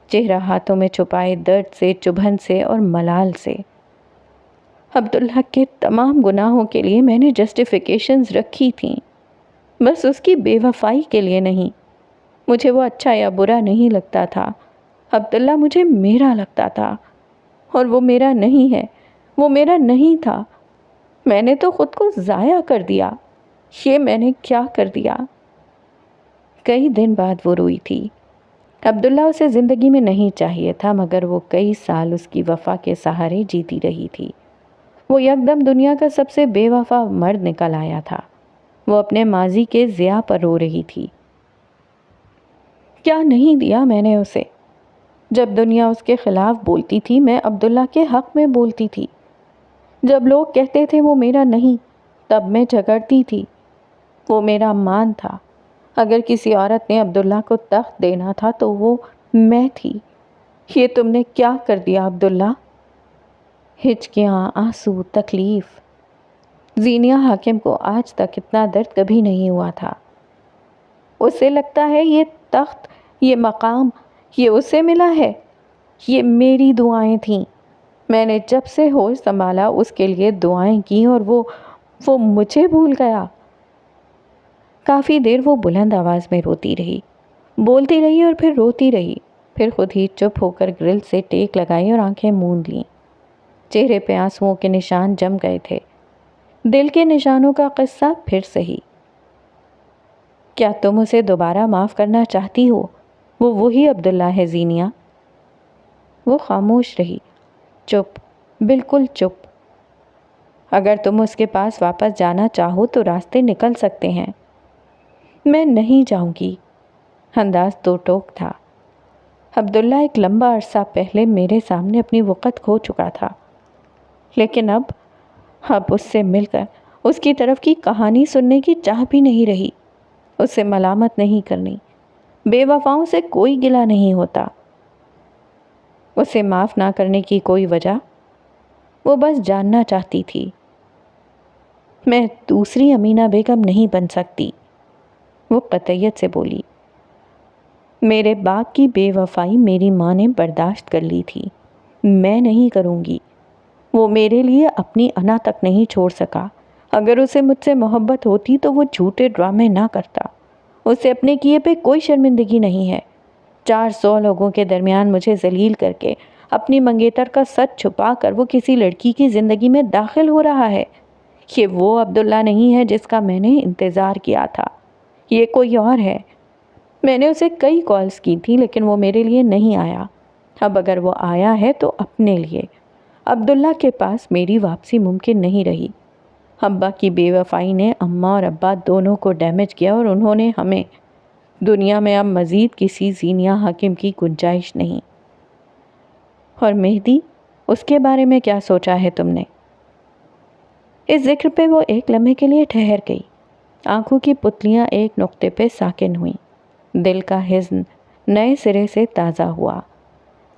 چہرہ ہاتھوں میں چھپائے درد سے، چبھن سے اور ملال سے۔ عبداللہ کے تمام گناہوں کے لیے میں نے جسٹیفیکیشنز رکھی تھیں، بس اس کی بے وفائی کے لیے نہیں۔ مجھے وہ اچھا یا برا نہیں لگتا تھا، عبداللہ مجھے میرا لگتا تھا، اور وہ میرا نہیں ہے، وہ میرا نہیں تھا۔ میں نے تو خود کو ضائع کر دیا۔ یہ میں نے کیا کر دیا؟ کئی دن بعد وہ روئی تھی۔ عبداللہ اسے زندگی میں نہیں چاہیے تھا، مگر وہ کئی سال اس کی وفا کے سہارے جیتی رہی تھی۔ وہ یکدم دنیا کا سب سے بے وفا مرد نکل آیا تھا۔ وہ اپنے ماضی کے ضیاع پر رو رہی تھی۔ کیا نہیں دیا میں نے اسے؟ جب دنیا اس کے خلاف بولتی تھی، میں عبداللہ کے حق میں بولتی تھی۔ جب لوگ کہتے تھے وہ میرا نہیں، تب میں جھگڑتی تھی۔ وہ میرا مان تھا۔ اگر کسی عورت نے عبداللہ کو تخت دینا تھا تو وہ میں تھی۔ یہ تم نے کیا کر دیا عبداللہ؟ ہچکیاں، آنسو، تکلیف۔ زینیا حاکم کو آج تک اتنا درد کبھی نہیں ہوا تھا۔ اسے لگتا ہے یہ تخت، یہ مقام، یہ اسے ملا ہے۔ یہ میری دعائیں تھیں۔ میں نے جب سے ہوش سنبھالا اس کے لیے دعائیں کیں اور وہ مجھے بھول گیا۔ کافی دیر وہ بلند آواز میں روتی رہی، بولتی رہی اور پھر روتی رہی، پھر خود ہی چپ ہو کر گرل سے ٹیک لگائی اور آنکھیں موند لیں۔ چہرے پہ آنسوؤں کے نشان جم گئے تھے۔ دل کے نشانوں کا قصہ پھر سہی۔ کیا تم اسے دوبارہ معاف کرنا چاہتی ہو؟ وہ وہی عبداللہ ہے زینیا۔ وہ خاموش رہی، چپ، بالکل چپ۔ اگر تم اس کے پاس واپس جانا چاہو تو راستے نکل سکتے ہیں۔ میں نہیں جاؤں گی۔ انداز دو ٹوک تھا۔ عبداللہ ایک لمبا عرصہ پہلے میرے سامنے اپنی وقت کھو چکا تھا، لیکن اب اس سے مل کر اس کی طرف کی کہانی سننے کی چاہ بھی نہیں رہی۔ اسے ملامت نہیں کرنی، بے وفاؤں سے کوئی گلہ نہیں ہوتا۔ اسے معاف نہ کرنے کی کوئی وجہ، وہ بس جاننا چاہتی تھی۔ میں دوسری امینہ بیگم نہیں بن سکتی، وہ قطعیت سے بولی۔ میرے باپ کی بے وفائی میری ماں نے برداشت کر لی تھی، میں نہیں کروں گی۔ وہ میرے لیے اپنی انا تک نہیں چھوڑ سکا۔ اگر اسے مجھ سے محبت ہوتی تو وہ جھوٹے ڈرامے نہ کرتا۔ اسے اپنے کیے پہ کوئی شرمندگی نہیں ہے۔ 400 لوگوں کے درمیان مجھے ذلیل کر کے، اپنی منگیتر کا سچ چھپا کر وہ کسی لڑکی کی زندگی میں داخل ہو رہا ہے۔ یہ وہ عبداللہ نہیں ہے جس کا میں نے انتظار کیا تھا، یہ کوئی اور ہے۔ میں نے اسے کئی کالز کی تھی لیکن وہ میرے لیے نہیں آیا۔ اب اگر وہ آیا ہے تو اپنے لیے۔ عبداللہ کے پاس میری واپسی ممکن نہیں رہی۔ ابا کی بے وفائی نے اماں اور ابا دونوں کو ڈیمیج کیا اور انہوں نے ہمیں۔ دنیا میں اب مزید کسی زینیا حاکم کی گنجائش نہیں۔ اور مہدی، اس کے بارے میں کیا سوچا ہے تم نے؟ اس ذکر پہ وہ ایک لمحے کے لیے ٹھہر گئی۔ آنکھوں کی پتلیاں ایک نقطے پہ ساکن ہوئیں۔ دل کا حزن نئے سرے سے تازہ ہوا۔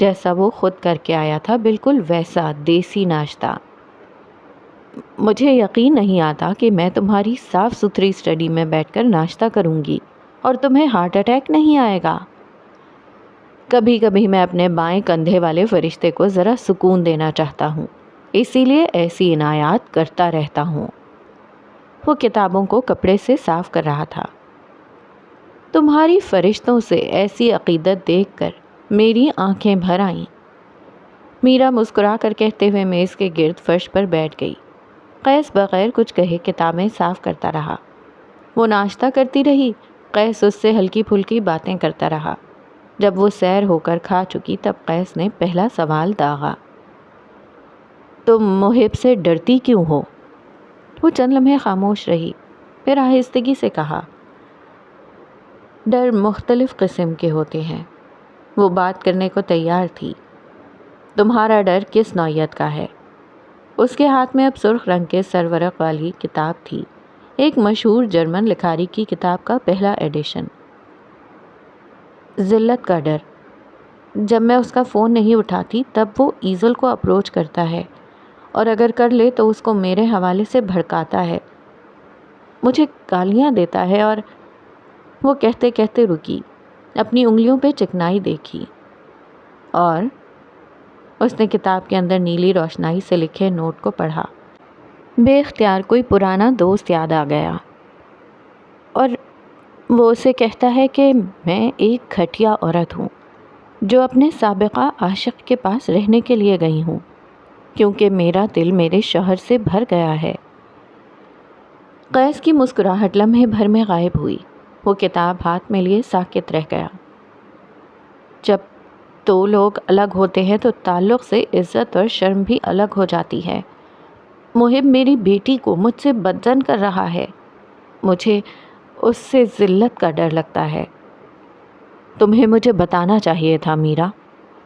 جیسا وہ خود کر کے آیا تھا، بالکل ویسا دیسی ناشتہ۔ مجھے یقین نہیں آتا کہ میں تمہاری صاف ستھری اسٹڈی میں بیٹھ کر ناشتہ کروں گی اور تمہیں ہارٹ اٹیک نہیں آئے گا۔ کبھی کبھی میں اپنے بائیں کندھے والے فرشتے کو ذرا سکون دینا چاہتا ہوں، اسی لیے ایسی عنایات کرتا رہتا ہوں۔ وہ کتابوں کو کپڑے سے صاف کر رہا تھا۔ تمہاری فرشتوں سے ایسی عقیدت دیکھ کر میری آنکھیں بھر آئیں۔ میرا مسکرا کر کہتے ہوئے میز کے گرد فرش پر بیٹھ گئی۔ قیس بغیر کچھ کہے کتابیں صاف کرتا رہا۔ وہ ناشتہ کرتی رہی، قیس اس سے ہلکی پھلکی باتیں کرتا رہا۔ جب وہ سیر ہو کر کھا چکی تب قیس نے پہلا سوال داغا، تم محب سے ڈرتی کیوں ہو؟ وہ چند لمحے خاموش رہی، پھر آہستگی سے کہا، ڈر مختلف قسم کے ہوتے ہیں۔ وہ بات کرنے کو تیار تھی۔ تمہارا ڈر کس نوعیت کا ہے؟ اس کے ہاتھ میں اب سرخ رنگ کے سرورق والی کتاب تھی، ایک مشہور جرمن لکھاری کی کتاب کا پہلا ایڈیشن۔ ذلت کا ڈر۔ جب میں اس کا فون نہیں اٹھاتی تب وہ ایزل کو اپروچ کرتا ہے، اور اگر کر لے تو اس کو میرے حوالے سے بھڑکاتا ہے، مجھے گالیاں دیتا ہے۔ اور وہ کہتے کہتے رکی، اپنی انگلیوں پہ چکنائی دیکھی، اور اس نے کتاب کے اندر نیلی روشنائی سے لکھے نوٹ کو پڑھا۔ بے اختیار کوئی پرانا دوست یاد آ گیا، اور وہ اسے کہتا ہے کہ میں ایک گھٹیا عورت ہوں جو اپنے سابقہ عاشق کے پاس رہنے کے لیے گئی ہوں، کیونکہ میرا دل میرے شوہر سے بھر گیا ہے۔ قیس کی مسکراہٹ لمحے بھر میں غائب ہوئی۔ وہ کتاب ہاتھ میں لیے ساکت رہ گیا۔ جب دو لوگ الگ ہوتے ہیں تو تعلق سے عزت اور شرم بھی الگ ہو جاتی ہے۔ محب میری بیٹی کو مجھ سے بدظن کر رہا ہے، مجھے اس سے ذلت کا ڈر لگتا ہے۔ تمہیں مجھے بتانا چاہیے تھا میرا،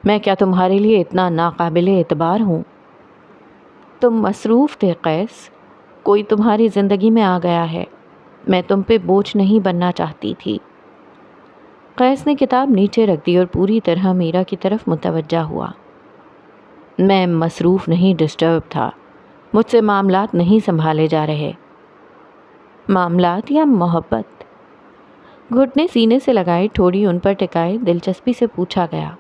میں کیا تمہارے لیے اتنا ناقابل اعتبار ہوں؟ تم مصروف تھے قیس، کوئی تمہاری زندگی میں آ گیا ہے، میں تم پہ بوجھ نہیں بننا چاہتی تھی۔ قیس نے کتاب نیچے رکھ دی اور پوری طرح میرا کی طرف متوجہ ہوا۔ میں مصروف نہیں، ڈسٹرب تھا، مجھ سے معاملات نہیں سنبھالے جا رہے۔ معاملات یا محبت؟ گھٹنے سینے سے لگائے، ٹھوڑی ان پر ٹکائے، دلچسپی سے پوچھا گیا۔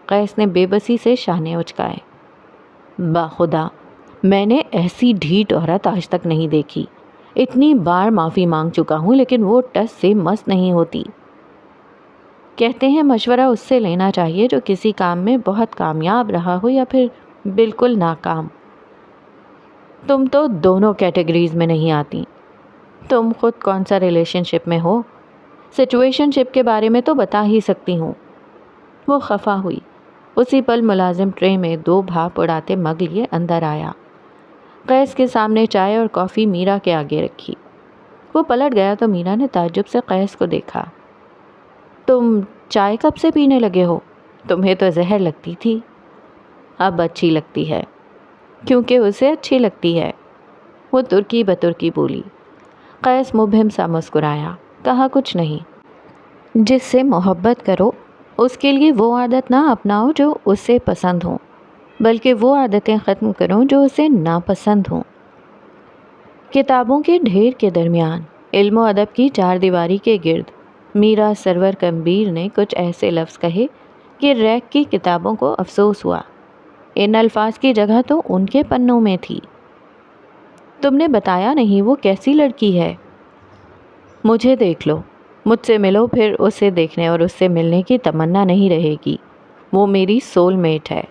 قیس نے بے بسی سے شانے اچکائے۔ باخدا، میں نے ایسی ڈھیٹ عورت آج تک نہیں دیکھی۔ اتنی بار معافی مانگ چکا ہوں لیکن وہ ٹس سے مس نہیں ہوتی۔ کہتے ہیں مشورہ اس سے لینا چاہیے جو کسی کام میں بہت کامیاب رہا ہو یا پھر بالکل ناکام۔ تم تو دونوں کیٹیگریز میں نہیں آتی۔ تم خود کون سا ریلیشن شپ میں ہو؟ سچویشن شپ کے بارے میں تو بتا ہی سکتی ہوں۔ وہ خفا ہوئی۔ اسی پل ملازم ٹرے میں 2 بھاپ اڑاتے مگ لیے اندر آیا۔ قیس کے سامنے چائے اور کافی میرا کے آگے رکھی۔ وہ پلٹ گیا تو میرا نے تعجب سے قیس کو دیکھا۔ تم چائے کب سے پینے لگے ہو؟ تمہیں تو زہر لگتی تھی، اب اچھی لگتی ہے، کیونکہ اسے اچھی لگتی ہے، وہ ترکی بترکی بولی۔ قیس مبہم سا مسکرایا، کہا کچھ نہیں، جس سے محبت کرو اس کے لیے وہ عادت نہ اپناؤ جو اسے پسند ہوں، بلکہ وہ عادتیں ختم کرو جو اسے ناپسند ہوں۔ کتابوں کے ڈھیر کے درمیان، علم و ادب کی 4 دیواری کے گرد، میرا سرور کمبیر نے کچھ ایسے لفظ کہے کہ ریک کی کتابوں کو افسوس ہوا، ان الفاظ کی جگہ تو ان کے پنوں میں تھی۔ تم نے بتایا نہیں وہ کیسی لڑکی ہے؟ مجھے دیکھ لو، مجھ سے ملو، پھر اسے دیکھنے اور اس سے ملنے کی تمنا نہیں رہے گی۔ وہ میری سول میٹ ہے۔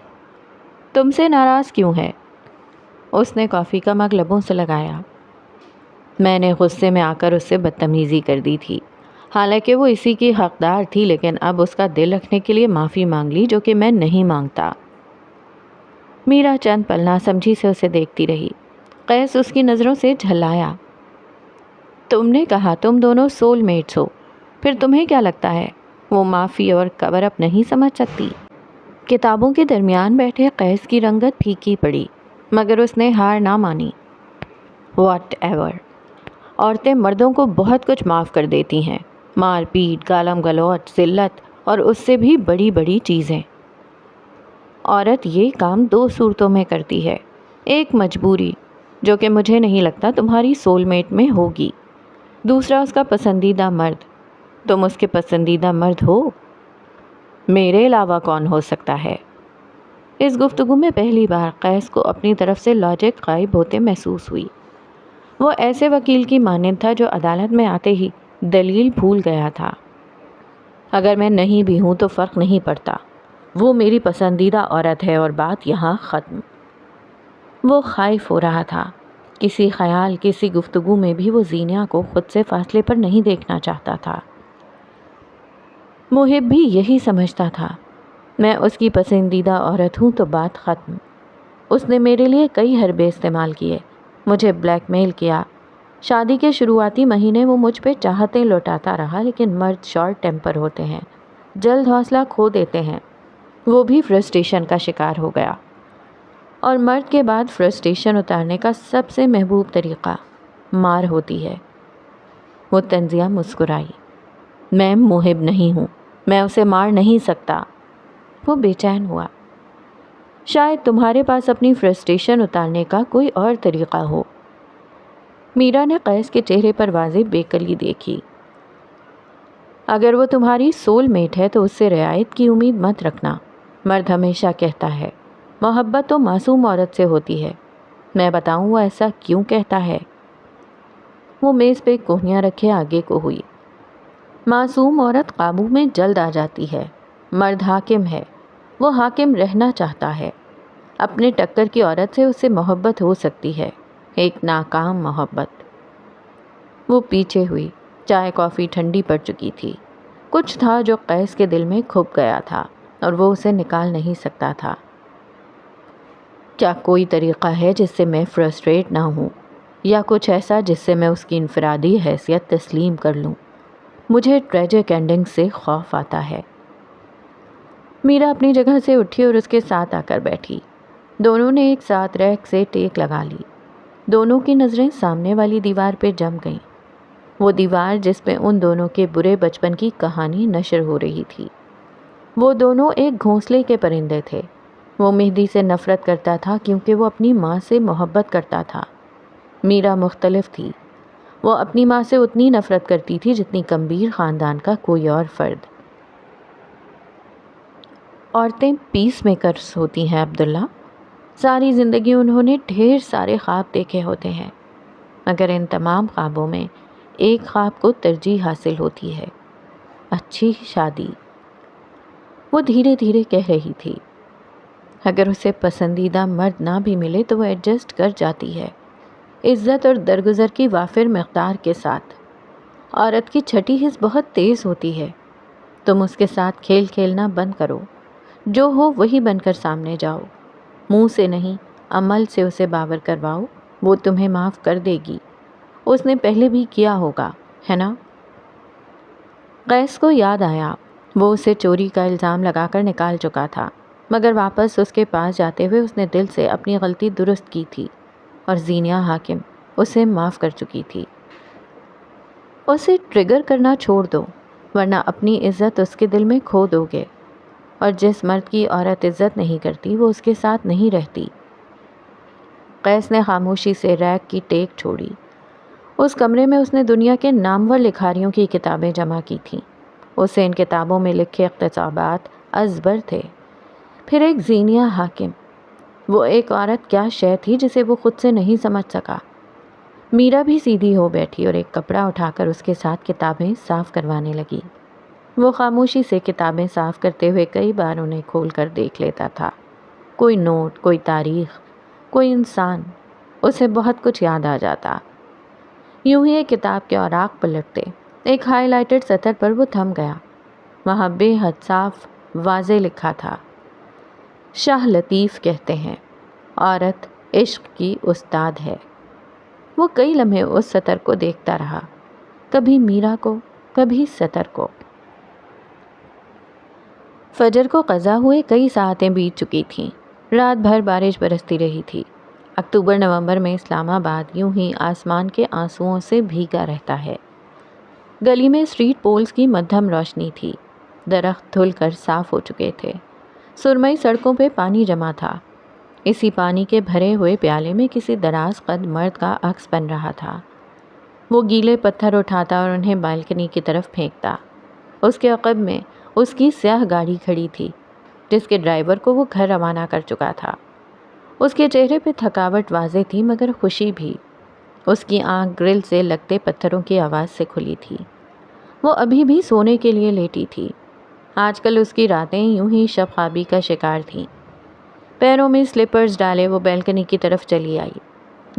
تم سے ناراض کیوں ہے؟ اس نے کافی کا مگ لبوں سے لگایا۔ میں نے غصے میں آ کر اس سے بدتمیزی کر دی تھی، حالانکہ وہ اسی کی حقدار تھی، لیکن اب اس کا دل رکھنے کے لیے معافی مانگ لی جو کہ میں نہیں مانگتا۔ میرا چند پل ناسمجھی سے اسے دیکھتی رہی۔ قیس اس کی نظروں سے جھلایا۔ تم نے کہا تم دونوں سول میٹس ہو، پھر تمہیں کیا لگتا ہے وہ معافی اور کور اپ نہیں سمجھ سکتی؟ کتابوں کے درمیان بیٹھے قیس کی رنگت پھیکی پڑی، مگر اس نے ہار نہ مانی۔ واٹ ایور، عورتیں مردوں کو بہت کچھ معاف کر دیتی ہیں، مار پیٹ، گالم گلوچ، ذلت اور اس سے بھی بڑی بڑی چیزیں۔ عورت یہ کام دو صورتوں میں کرتی ہے، ایک مجبوری جو کہ مجھے نہیں لگتا تمہاری سول میٹ میں ہوگی، دوسرا اس کا پسندیدہ مرد۔ تم اس کے پسندیدہ مرد ہو؟ میرے علاوہ کون ہو سکتا ہے؟ اس گفتگو میں پہلی بار قیس کو اپنی طرف سے لاجک غائب ہوتے محسوس ہوئی۔ وہ ایسے وکیل کی مانند تھا جو عدالت میں آتے ہی دلیل بھول گیا تھا۔ اگر میں نہیں بھی ہوں تو فرق نہیں پڑتا، وہ میری پسندیدہ عورت ہے اور بات یہاں ختم۔ وہ خائف ہو رہا تھا، کسی خیال، کسی گفتگو میں بھی وہ زینیا کو خود سے فاصلے پر نہیں دیکھنا چاہتا تھا۔ محب بھی یہی سمجھتا تھا، میں اس کی پسندیدہ عورت ہوں تو بات ختم۔ اس نے میرے لیے کئی حربے استعمال کیے، مجھے بلیک میل کیا۔ شادی کے شروعاتی مہینے وہ مجھ پہ چاہتے لوٹاتا رہا، لیکن مرد شارٹ ٹیمپر ہوتے ہیں، جلد حوصلہ کھو دیتے ہیں۔ وہ بھی فرسٹریشن کا شکار ہو گیا، اور مرد کے بعد فرسٹریشن اتارنے کا سب سے محبوب طریقہ مار ہوتی ہے۔ وہ طنزیہ مسکرائی۔ میں محب نہیں ہوں، میں اسے مار نہیں سکتا۔ وہ بے چین ہوا۔ شاید تمہارے پاس اپنی فرسٹریشن اتارنے کا کوئی اور طریقہ ہو۔ میرا نے قیس کے چہرے پر واضح بےقلی دیکھی۔ اگر وہ تمہاری سول میٹ ہے تو اس سے رعایت کی امید مت رکھنا۔ مرد ہمیشہ کہتا ہے محبت تو معصوم عورت سے ہوتی ہے۔ میں بتاؤں وہ ایسا کیوں کہتا ہے؟ وہ میز پہ کوہنیاں رکھے آگے کو ہوئی۔ معصوم عورت قابو میں جلد آ جاتی ہے، مرد حاکم ہے، وہ حاکم رہنا چاہتا ہے۔ اپنے ٹکر کی عورت سے اسے محبت ہو سکتی ہے، ایک ناکام محبت۔ وہ پیچھے ہوئی، چائے کافی ٹھنڈی پڑ چکی تھی۔ کچھ تھا جو قیس کے دل میں کھپ گیا تھا اور وہ اسے نکال نہیں سکتا تھا۔ کیا کوئی طریقہ ہے جس سے میں فرسٹریٹ نہ ہوں، یا کچھ ایسا جس سے میں اس کی انفرادی حیثیت تسلیم کر لوں؟ مجھے ٹریجک اینڈنگ سے خوف آتا ہے۔ میرا اپنی جگہ سے اٹھی اور اس کے ساتھ آ کر بیٹھی۔ دونوں نے ایک ساتھ ریک سے ٹیک لگا لی۔ دونوں کی نظریں سامنے والی دیوار پہ جم گئیں، وہ دیوار جس پہ ان دونوں کے برے بچپن کی کہانی نشر ہو رہی تھی۔ وہ دونوں ایک گھونسلے کے پرندے تھے۔ وہ مہدی سے نفرت کرتا تھا کیونکہ وہ اپنی ماں سے محبت کرتا تھا۔ میرا مختلف تھی، وہ اپنی ماں سے اتنی نفرت کرتی تھی جتنی کمبیر خاندان کا کوئی اور فرد۔ عورتیں پیس میکرز ہوتی ہیں عبداللہ، ساری زندگی انہوں نے ڈھیر سارے خواب دیکھے ہوتے ہیں، مگر ان تمام خوابوں میں ایک خواب کو ترجیح حاصل ہوتی ہے، اچھی شادی۔ وہ دھیرے دھیرے کہہ رہی تھی، اگر اسے پسندیدہ مرد نہ بھی ملے تو وہ ایڈجسٹ کر جاتی ہے، عزت اور درگزر کی وافر مقدار کے ساتھ۔ عورت کی چھٹی حس بہت تیز ہوتی ہے۔ تم اس کے ساتھ کھیل کھیلنا بند کرو، جو ہو وہی بن کر سامنے جاؤ، منہ سے نہیں عمل سے اسے باور کرواؤ، وہ تمہیں معاف کر دے گی۔ اس نے پہلے بھی کیا ہوگا، ہے نا؟ قیس کو یاد آیا، وہ اسے چوری کا الزام لگا کر نکال چکا تھا، مگر واپس اس کے پاس جاتے ہوئے اس نے دل سے اپنی غلطی درست کی تھی، اور زینیا حاکم اسے معاف کر چکی تھی۔ اسے ٹریگر کرنا چھوڑ دو، ورنہ اپنی عزت اس کے دل میں کھو دو گے، اور جس مرد کی عورت عزت نہیں کرتی وہ اس کے ساتھ نہیں رہتی۔ قیس نے خاموشی سے ریک کی ٹیک چھوڑی۔ اس کمرے میں اس نے دنیا کے نامور لکھاریوں کی کتابیں جمع کی تھیں۔ اسے ان کتابوں میں لکھے اقتباسات ازبر تھے۔ پھر ایک زینیا حاکم، وہ ایک عورت کیا شے تھی جسے وہ خود سے نہیں سمجھ سکا۔ میرا بھی سیدھی ہو بیٹھی اور ایک کپڑا اٹھا کر اس کے ساتھ کتابیں صاف کروانے لگی۔ وہ خاموشی سے کتابیں صاف کرتے ہوئے کئی بار انہیں کھول کر دیکھ لیتا تھا۔ کوئی نوٹ، کوئی تاریخ، کوئی انسان، اسے بہت کچھ یاد آ جاتا۔ یوں ہی ایک کتاب کے اوراق پلٹتے، ایک ہائی لائٹڈ سطر پر وہ تھم گیا۔ وہاں بے حد صاف واضح لکھا تھا، شاہ لطیف کہتے ہیں عورت عشق کی استاد ہے۔ وہ کئی لمحے اس سطر کو دیکھتا رہا، کبھی میرا کو، کبھی سطر کو۔ فجر کو قضا ہوئے کئی ساعتیں بیت چکی تھیں۔ رات بھر بارش برستی رہی تھی۔ اکتوبر نومبر میں اسلام آباد یوں ہی آسمان کے آنسوؤں سے بھیگا رہتا ہے۔ گلی میں اسٹریٹ پولز کی مدھم روشنی تھی، درخت دھل کر صاف ہو چکے تھے۔ سرمئی سڑکوں پہ پانی جمع تھا۔ اسی پانی کے بھرے ہوئے پیالے میں کسی دراز قد مرد کا عکس بن رہا تھا۔ وہ گیلے پتھر اٹھاتا اور انہیں بالکنی کی طرف پھینکتا۔ اس کے عقب میں اس کی سیاہ گاڑی کھڑی تھی جس کے ڈرائیور کو وہ گھر روانہ کر چکا تھا۔ اس کے چہرے پہ تھکاوٹ واضح تھی مگر خوشی بھی۔ اس کی آنکھ گرل سے لگتے پتھروں کی آواز سے کھلی تھی۔ وہ ابھی بھی سونے کے لیے لیٹی تھی۔ آج کل اس کی راتیں یوں ہی شب خوابی کا شکار تھیں۔ پیروں میں سلیپرز ڈالے وہ بیلکنی کی طرف چلی آئی۔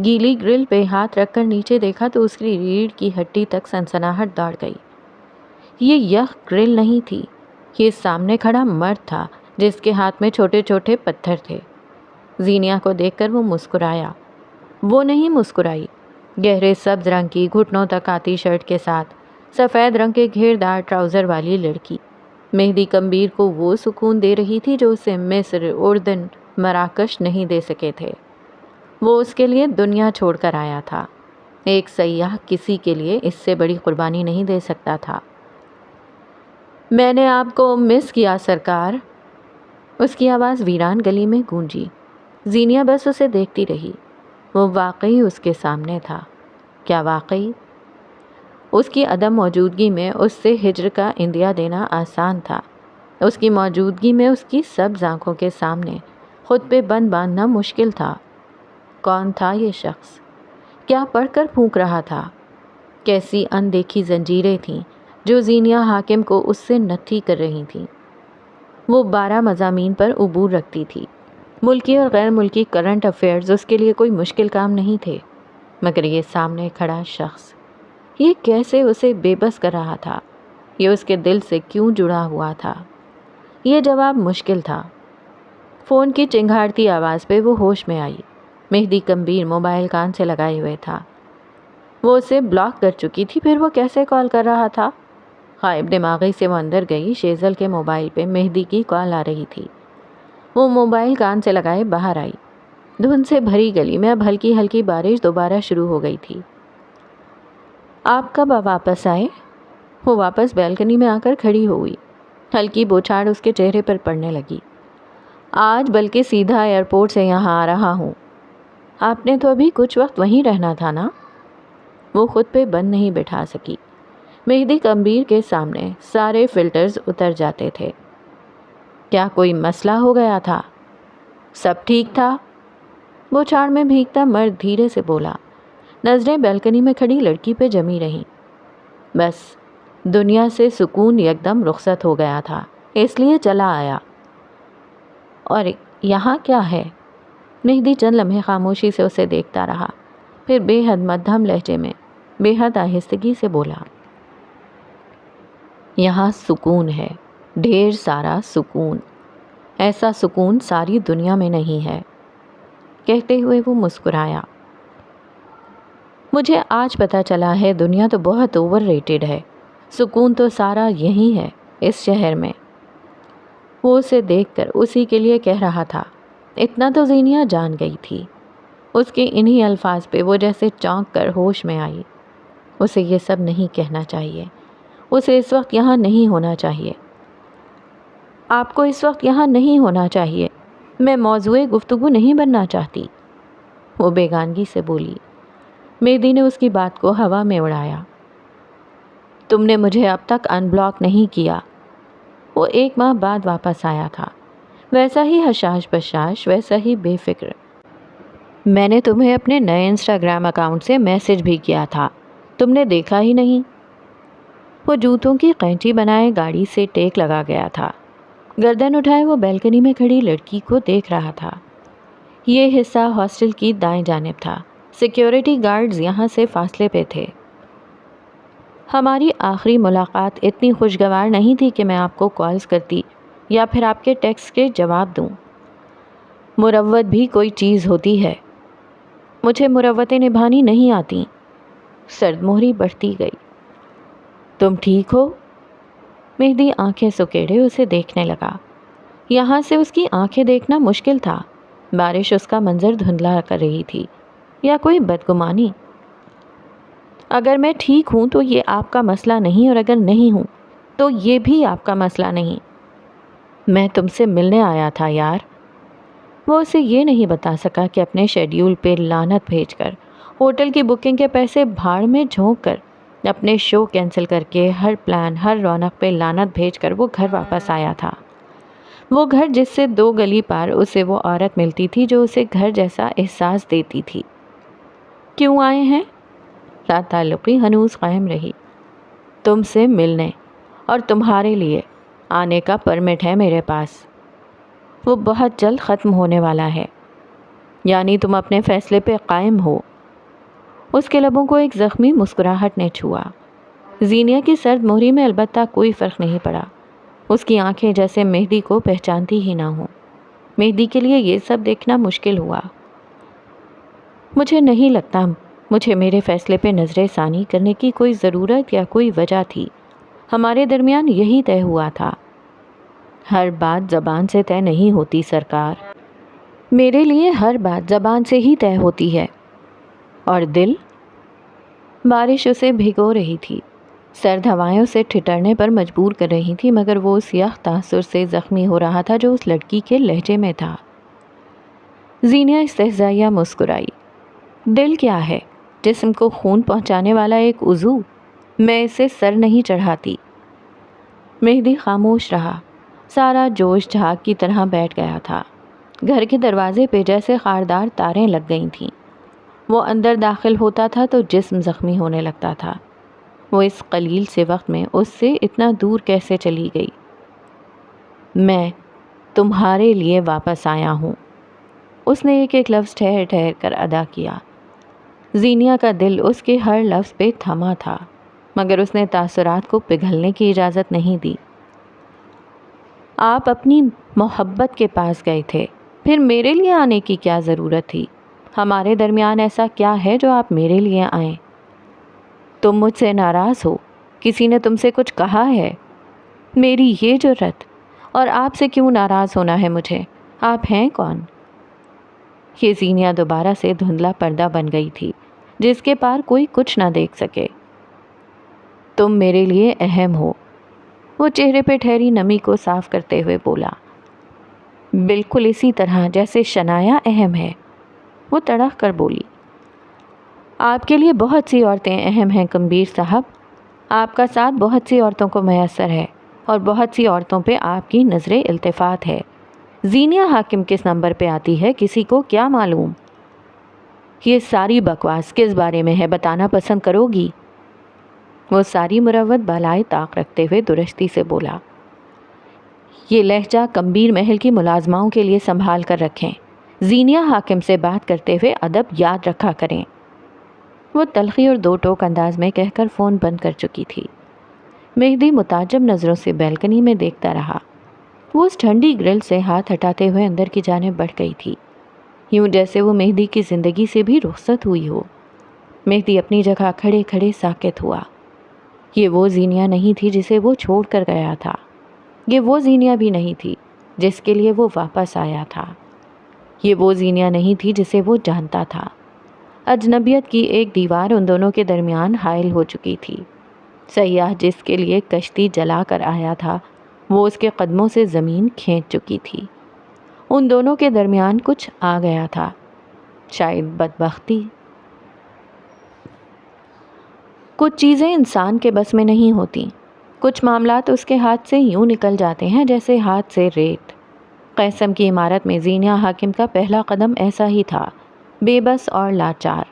گیلی گرل پہ ہاتھ رکھ کر نیچے دیکھا تو اس کی ریڑھ کی ہڈی تک سنسناہٹ دوڑ گئی۔ یہ یخ گرل نہیں تھی، یہ سامنے کھڑا مرد تھا جس کے ہاتھ میں چھوٹے چھوٹے پتھر تھے۔ زینیا کو دیکھ کر وہ مسکرایا۔ وہ نہیں مسکرائی۔ گہرے سبز رنگ کی گھٹنوں تک آتی شرٹ کے ساتھ سفید رنگ کے گھیردار ٹراؤزر والی لڑکی مہدی کمبیر کو وہ سکون دے رہی تھی جو اسے مصر، اردن، مراکش نہیں دے سکے تھے۔ وہ اس کے لیے دنیا چھوڑ کر آیا تھا۔ ایک سیاح کسی کے لیے اس سے بڑی قربانی نہیں دے سکتا تھا۔ میں نے آپ کو مس کیا سرکار۔ اس کی آواز ویران گلی میں گونجی۔ زینیا بس اسے دیکھتی رہی۔ وہ واقعی اس کے سامنے تھا۔ کیا واقعی؟ اس کی عدم موجودگی میں اس سے ہجر کا اندیا دینا آسان تھا۔ اس کی موجودگی میں اس کی سبز آنکھوں کے سامنے خود پہ بند باندھنا مشکل تھا۔ کون تھا یہ شخص؟ کیا پڑھ کر پھونک رہا تھا؟ کیسی اندیکھی زنجیریں تھیں جو زینیا حاکم کو اس سے نتھی کر رہی تھیں۔ وہ 12 مضامین پر عبور رکھتی تھی۔ ملکی اور غیر ملکی کرنٹ افیئرز اس کے لیے کوئی مشکل کام نہیں تھے، مگر یہ سامنے کھڑا شخص، یہ کیسے اسے بے بس کر رہا تھا؟ یہ اس کے دل سے کیوں جڑا ہوا تھا؟ یہ جواب مشکل تھا۔ فون کی چنگھاڑتی آواز پہ وہ ہوش میں آئی۔ مہدی کمبیر موبائل کان سے لگائے ہوئے تھا۔ وہ اسے بلاک کر چکی تھی، پھر وہ کیسے کال کر رہا تھا؟ غائب دماغی سے وہ اندر گئی۔ شیزل کے موبائل پہ مہدی کی کال آ رہی تھی۔ وہ موبائل کان سے لگائے باہر آئی۔ دھند سے بھری گلی میں اب ہلکی ہلکی بارش دوبارہ شروع ہو گئی تھی۔ آپ کب واپس آئے؟ وہ واپس بیلکنی میں آ کر کھڑی ہوئی۔ ہلکی بوچھاڑ اس کے چہرے پر پڑنے لگی۔ آج بلکہ سیدھا ایئرپورٹ سے یہاں آ رہا ہوں۔ آپ نے تو ابھی کچھ وقت وہیں رہنا تھا نا؟ وہ خود پہ بند نہیں بٹھا سکی۔ مہدی کمبیر کے سامنے سارے فلٹرز اتر جاتے تھے۔ کیا کوئی مسئلہ ہو گیا تھا؟ سب ٹھیک تھا؟ بوچھاڑ میں بھیگتا مرد دھیرے سے بولا۔ نظریں بیلکنی میں کھڑی لڑکی پہ جمی رہیں۔ بس دنیا سے سکون یکدم رخصت ہو گیا تھا، اس لیے چلا آیا۔ اور یہاں کیا ہے؟ مہدی چند لمحے خاموشی سے اسے دیکھتا رہا، پھر بے حد مدھم لہجے میں بے حد آہستگی سے بولا، یہاں سکون ہے، ڈھیر سارا سکون، ایسا سکون ساری دنیا میں نہیں ہے۔ کہتے ہوئے وہ مسکرایا۔ مجھے آج پتہ چلا ہے دنیا تو بہت اوور ریٹڈ ہے، سکون تو سارا یہی ہے اس شہر میں۔ وہ اسے دیکھ کر اسی کے لیے کہہ رہا تھا۔ اتنا تو زینیا جان گئی تھی۔ اس کے انہی الفاظ پہ وہ جیسے چونک کر ہوش میں آئی۔ اسے یہ سب نہیں کہنا چاہیے، اسے اس وقت یہاں نہیں ہونا چاہیے۔ آپ کو اس وقت یہاں نہیں ہونا چاہیے، میں موضوع گفتگو نہیں بننا چاہتی، وہ بیگانگی سے بولی۔ مہدی نے اس کی بات کو ہوا میں اڑایا۔ تم نے مجھے اب تک ان بلاک نہیں کیا۔ وہ 1 ماہ بعد واپس آیا تھا، ویسا ہی حشاش بشاش، ویسا ہی بے فکر۔ میں نے تمہیں اپنے نئے انسٹاگرام اکاؤنٹ سے میسج بھی کیا تھا، تم نے دیکھا ہی نہیں۔ وہ جوتوں کی قینچی بنائے گاڑی سے ٹیک لگا گیا تھا۔ گردن اٹھائے وہ بیلکنی میں کھڑی لڑکی کو دیکھ رہا تھا۔ یہ حصہ ہاسٹل کی دائیں جانب تھا۔ سیکیورٹی گارڈز یہاں سے فاصلے پہ تھے۔ ہماری آخری ملاقات اتنی خوشگوار نہیں تھی کہ میں آپ کو کالز کرتی یا پھر آپ کے ٹیکسٹ کے جواب دوں۔ مروت بھی کوئی چیز ہوتی ہے، مجھے مروتیں نبھانی نہیں آتی۔ سرد مہری بڑھتی گئی۔ تم ٹھیک ہو؟ مہدی آنکھیں سکیڑے اسے دیکھنے لگا۔ یہاں سے اس کی آنکھیں دیکھنا مشکل تھا۔ بارش اس کا منظر دھندلا کر رہی تھی، یا کوئی بدگمانی۔ اگر میں ٹھیک ہوں تو یہ آپ کا مسئلہ نہیں، اور اگر نہیں ہوں تو یہ بھی آپ کا مسئلہ نہیں۔ میں تم سے ملنے آیا تھا یار۔ وہ اسے یہ نہیں بتا سکا کہ اپنے شیڈیول پہ لعنت بھیج کر، ہوٹل کی بکنگ کے پیسے بھاڑ میں جھونک کر، اپنے شو کینسل کر کے، ہر پلان، ہر رونق پہ لعنت بھیج کر وہ گھر واپس آیا تھا۔ وہ گھر جس سے 2 گلی پار اسے وہ عورت ملتی تھی جو اسے گھر جیسا احساس دیتی تھی۔ کیوں آئے ہیں؟ لا تعلقی ہنوز قائم رہی۔ تم سے ملنے، اور تمہارے لیے آنے کا پرمٹ ہے میرے پاس۔ وہ بہت جلد ختم ہونے والا ہے۔ یعنی تم اپنے فیصلے پہ قائم ہو؟ اس کے لبوں کو ایک زخمی مسکراہٹ نے چھوا۔ زینیا کی سرد مہری میں البتہ کوئی فرق نہیں پڑا۔ اس کی آنکھیں جیسے مہدی کو پہچانتی ہی نہ ہوں۔ مہدی کے لیے یہ سب دیکھنا مشکل ہوا۔ مجھے نہیں لگتا مجھے میرے فیصلے پہ نظر ثانی کرنے کی کوئی ضرورت یا کوئی وجہ تھی۔ ہمارے درمیان یہی طے ہوا تھا۔ ہر بات زبان سے طے نہیں ہوتی سرکار۔ میرے لیے ہر بات زبان سے ہی طے ہوتی ہے۔ اور دل؟ بارش اسے بھگو رہی تھی، سرد ہوائیں اسے ٹھٹرنے پر مجبور کر رہی تھی، مگر وہ اس یخ تاثر سے زخمی ہو رہا تھا جو اس لڑکی کے لہجے میں تھا۔ زینیا استہزائیہ مسکرائی۔ دل کیا ہے؟ جسم کو خون پہنچانے والا ایک عضو؟ میں اسے سر نہیں چڑھاتی۔ مہدی خاموش رہا۔ سارا جوش جھاگ کی طرح بیٹھ گیا تھا۔ گھر کے دروازے پہ جیسے خاردار تاریں لگ گئی تھیں۔ وہ اندر داخل ہوتا تھا تو جسم زخمی ہونے لگتا تھا۔ وہ اس قلیل سے وقت میں اس سے اتنا دور کیسے چلی گئی؟ میں تمہارے لیے واپس آیا ہوں۔ اس نے ایک ایک لفظ ٹھہر ٹھہر کر ادا کیا۔ زینیا کا دل اس کے ہر لفظ پہ تھما تھا، مگر اس نے تاثرات کو پگھلنے کی اجازت نہیں دی۔ آپ اپنی محبت کے پاس گئے تھے، پھر میرے لیے آنے کی کیا ضرورت تھی؟ ہمارے درمیان ایسا کیا ہے جو آپ میرے لیے آئیں؟ تم مجھ سے ناراض ہو؟ کسی نے تم سے کچھ کہا ہے؟ میری یہ جرأت! اور آپ سے کیوں ناراض ہونا ہے مجھے؟ آپ ہیں کون؟ یہ زینیا دوبارہ سے دھندلا پردہ بن گئی تھی جس کے پار کوئی کچھ نہ دیکھ سکے۔ تم میرے لیے اہم ہو، وہ چہرے پہ ٹھہری نمی کو صاف کرتے ہوئے بولا۔ بالکل اسی طرح جیسے شنایا اہم ہے، وہ تڑک کر بولی۔ آپ کے لیے بہت سی عورتیں اہم ہیں کمبیر صاحب۔ آپ کا ساتھ بہت سی عورتوں کو میسر ہے، اور بہت سی عورتوں پہ آپ کی نظر التفات ہے۔ زینیا حاکم کس نمبر پہ آتی ہے کسی کو کیا معلوم؟ یہ ساری بکواس کس بارے میں ہے، بتانا پسند کرو گی؟ وہ ساری مروت بالائے طاق رکھتے ہوئے درستی سے بولا۔ یہ لہجہ کمبیر محل کی ملازماؤں کے لیے سنبھال کر رکھیں۔ زینیا حاکم سے بات کرتے ہوئے ادب یاد رکھا کریں۔ وہ تلخی اور دو ٹوک انداز میں کہہ کر فون بند کر چکی تھی۔ مہدی متعجب نظروں سے بیلکنی میں دیکھتا رہا۔ وہ اس ٹھنڈی گرل سے ہاتھ ہٹاتے ہوئے اندر کی جانب بڑھ گئی تھی، یوں جیسے وہ مہدی کی زندگی سے بھی رخصت ہوئی ہو۔ مہدی اپنی جگہ کھڑے کھڑے ساکت ہوا۔ یہ وہ زینیا نہیں تھی جسے وہ چھوڑ کر گیا تھا۔ یہ وہ زینیا بھی نہیں تھی جس کے لیے وہ واپس آیا تھا۔ یہ وہ زینیا نہیں تھی جسے وہ جانتا تھا۔ اجنبیت کی ایک دیوار ان دونوں کے درمیان حائل ہو چکی تھی۔ سیاح جس کے لیے کشتی جلا کر آیا تھا، وہ اس کے قدموں سے زمین کھینچ چکی تھی۔ ان دونوں کے درمیان کچھ آ گیا تھا، شاید بدبختی۔ کچھ چیزیں انسان کے بس میں نہیں ہوتی۔ کچھ معاملات اس کے ہاتھ سے یوں نکل جاتے ہیں جیسے ہاتھ سے ریت۔ قیسم کی عمارت میں زینیا حاکم کا پہلا قدم ایسا ہی تھا، بے بس اور لاچار۔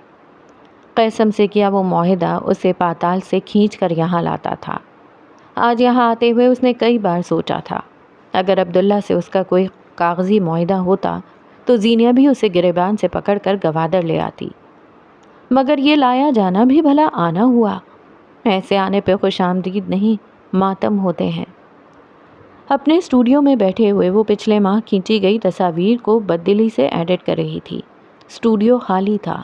قیسم سے کیا وہ معاہدہ اسے پاتال سے کھینچ کر یہاں لاتا تھا۔ آج یہاں آتے ہوئے اس نے کئی بار سوچا تھا، اگر عبداللہ سے اس کا کوئی کاغذی معاہدہ ہوتا تو زینیا بھی اسے گریبان سے پکڑ کر گوادر لے آتی۔ مگر یہ لایا جانا بھی بھلا آنا ہوا۔ ایسے آنے پہ خوش آمدید نہیں، ماتم ہوتے ہیں۔ اپنے اسٹوڈیو میں بیٹھے ہوئے وہ پچھلے ماہ کھینچی گئی تصاویر کو بددلی سے ایڈٹ کر رہی تھی۔ اسٹوڈیو خالی تھا،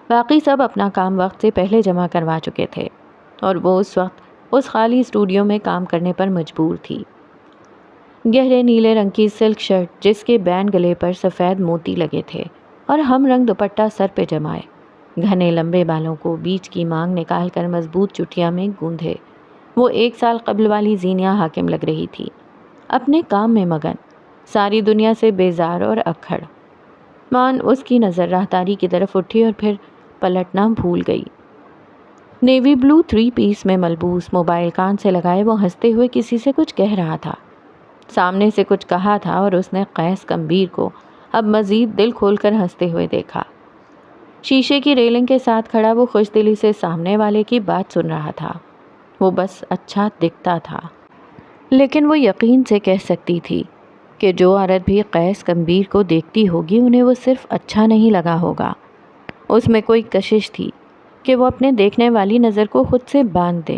باقی سب اپنا کام وقت سے پہلے جمع کروا چکے تھے، اور وہ اس وقت اس خالی اسٹوڈیو میں کام کرنے پر مجبور تھی۔ گہرے نیلے رنگ کی سلک شرٹ جس کے بین گلے پر سفید موتی لگے تھے، اور ہم رنگ دوپٹہ سر پہ جمائے، گھنے لمبے بالوں کو بیچ کی مانگ نکال کر مضبوط چٹیا میں گوندھے، وہ 1 سال قبل والی زینیا حاکم لگ رہی تھی۔ اپنے کام میں مگن، ساری دنیا سے بیزار اور اکھڑ۔ مان اس کی نظر راہداری کی طرف اٹھی اور پھر پلٹنا بھول گئی۔ نیوی بلو 3 پیس میں ملبوس، موبائل کان سے لگائے، وہ ہنستے ہوئے کسی سے کچھ کہہ رہا تھا۔ سامنے سے کچھ کہا تھا اور اس نے قیس کمبیر کو اب مزید دل کھول کر ہنستے ہوئے دیکھا۔ شیشے کی ریلنگ کے ساتھ کھڑا وہ خوش دلی سے سامنے والے کی بات سن رہا تھا۔ وہ بس اچھا دکھتا تھا، لیکن وہ یقین سے کہہ سکتی تھی کہ جو عورت بھی قیس کمبیر کو دیکھتی ہوگی انہیں وہ صرف اچھا نہیں لگا ہوگا، اس میں کوئی کشش تھی کہ وہ اپنے دیکھنے والی نظر کو خود سے باندھ دے۔